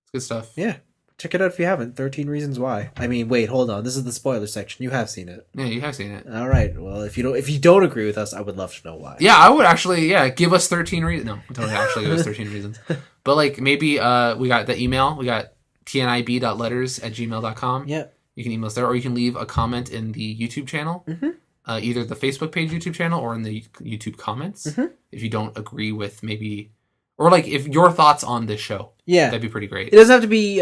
It's good stuff. Yeah. Check it out if you haven't. 13 Reasons Why. I mean, wait, hold on. This is the spoiler section. You have seen it. Yeah, you have seen it. All right. Well, if you don't agree with us, I would love to know why. Yeah, I would actually. Yeah, give us 13 reasons. No, don't actually give us 13 reasons. But like maybe we got the email. We got tniab.letters@gmail.com. Yeah. You can email us there, or you can leave a comment in the YouTube channel. Either the Facebook page YouTube channel or in the YouTube comments. If you don't agree with maybe, or like if your thoughts on this show. Yeah, that'd be pretty great. It doesn't have to be.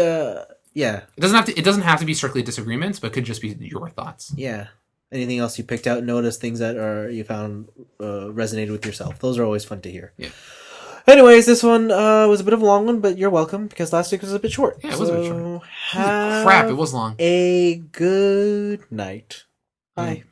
Yeah. It doesn't have to be strictly disagreements, but could just be your thoughts. Yeah. Anything else you picked out, noticed, things that you found resonated with yourself. Those are always fun to hear. Yeah. Anyways, this one was a bit of a long one, but you're welcome because last week was a bit short. Yeah, it was a bit short. Holy crap, it was long. A good night. Bye.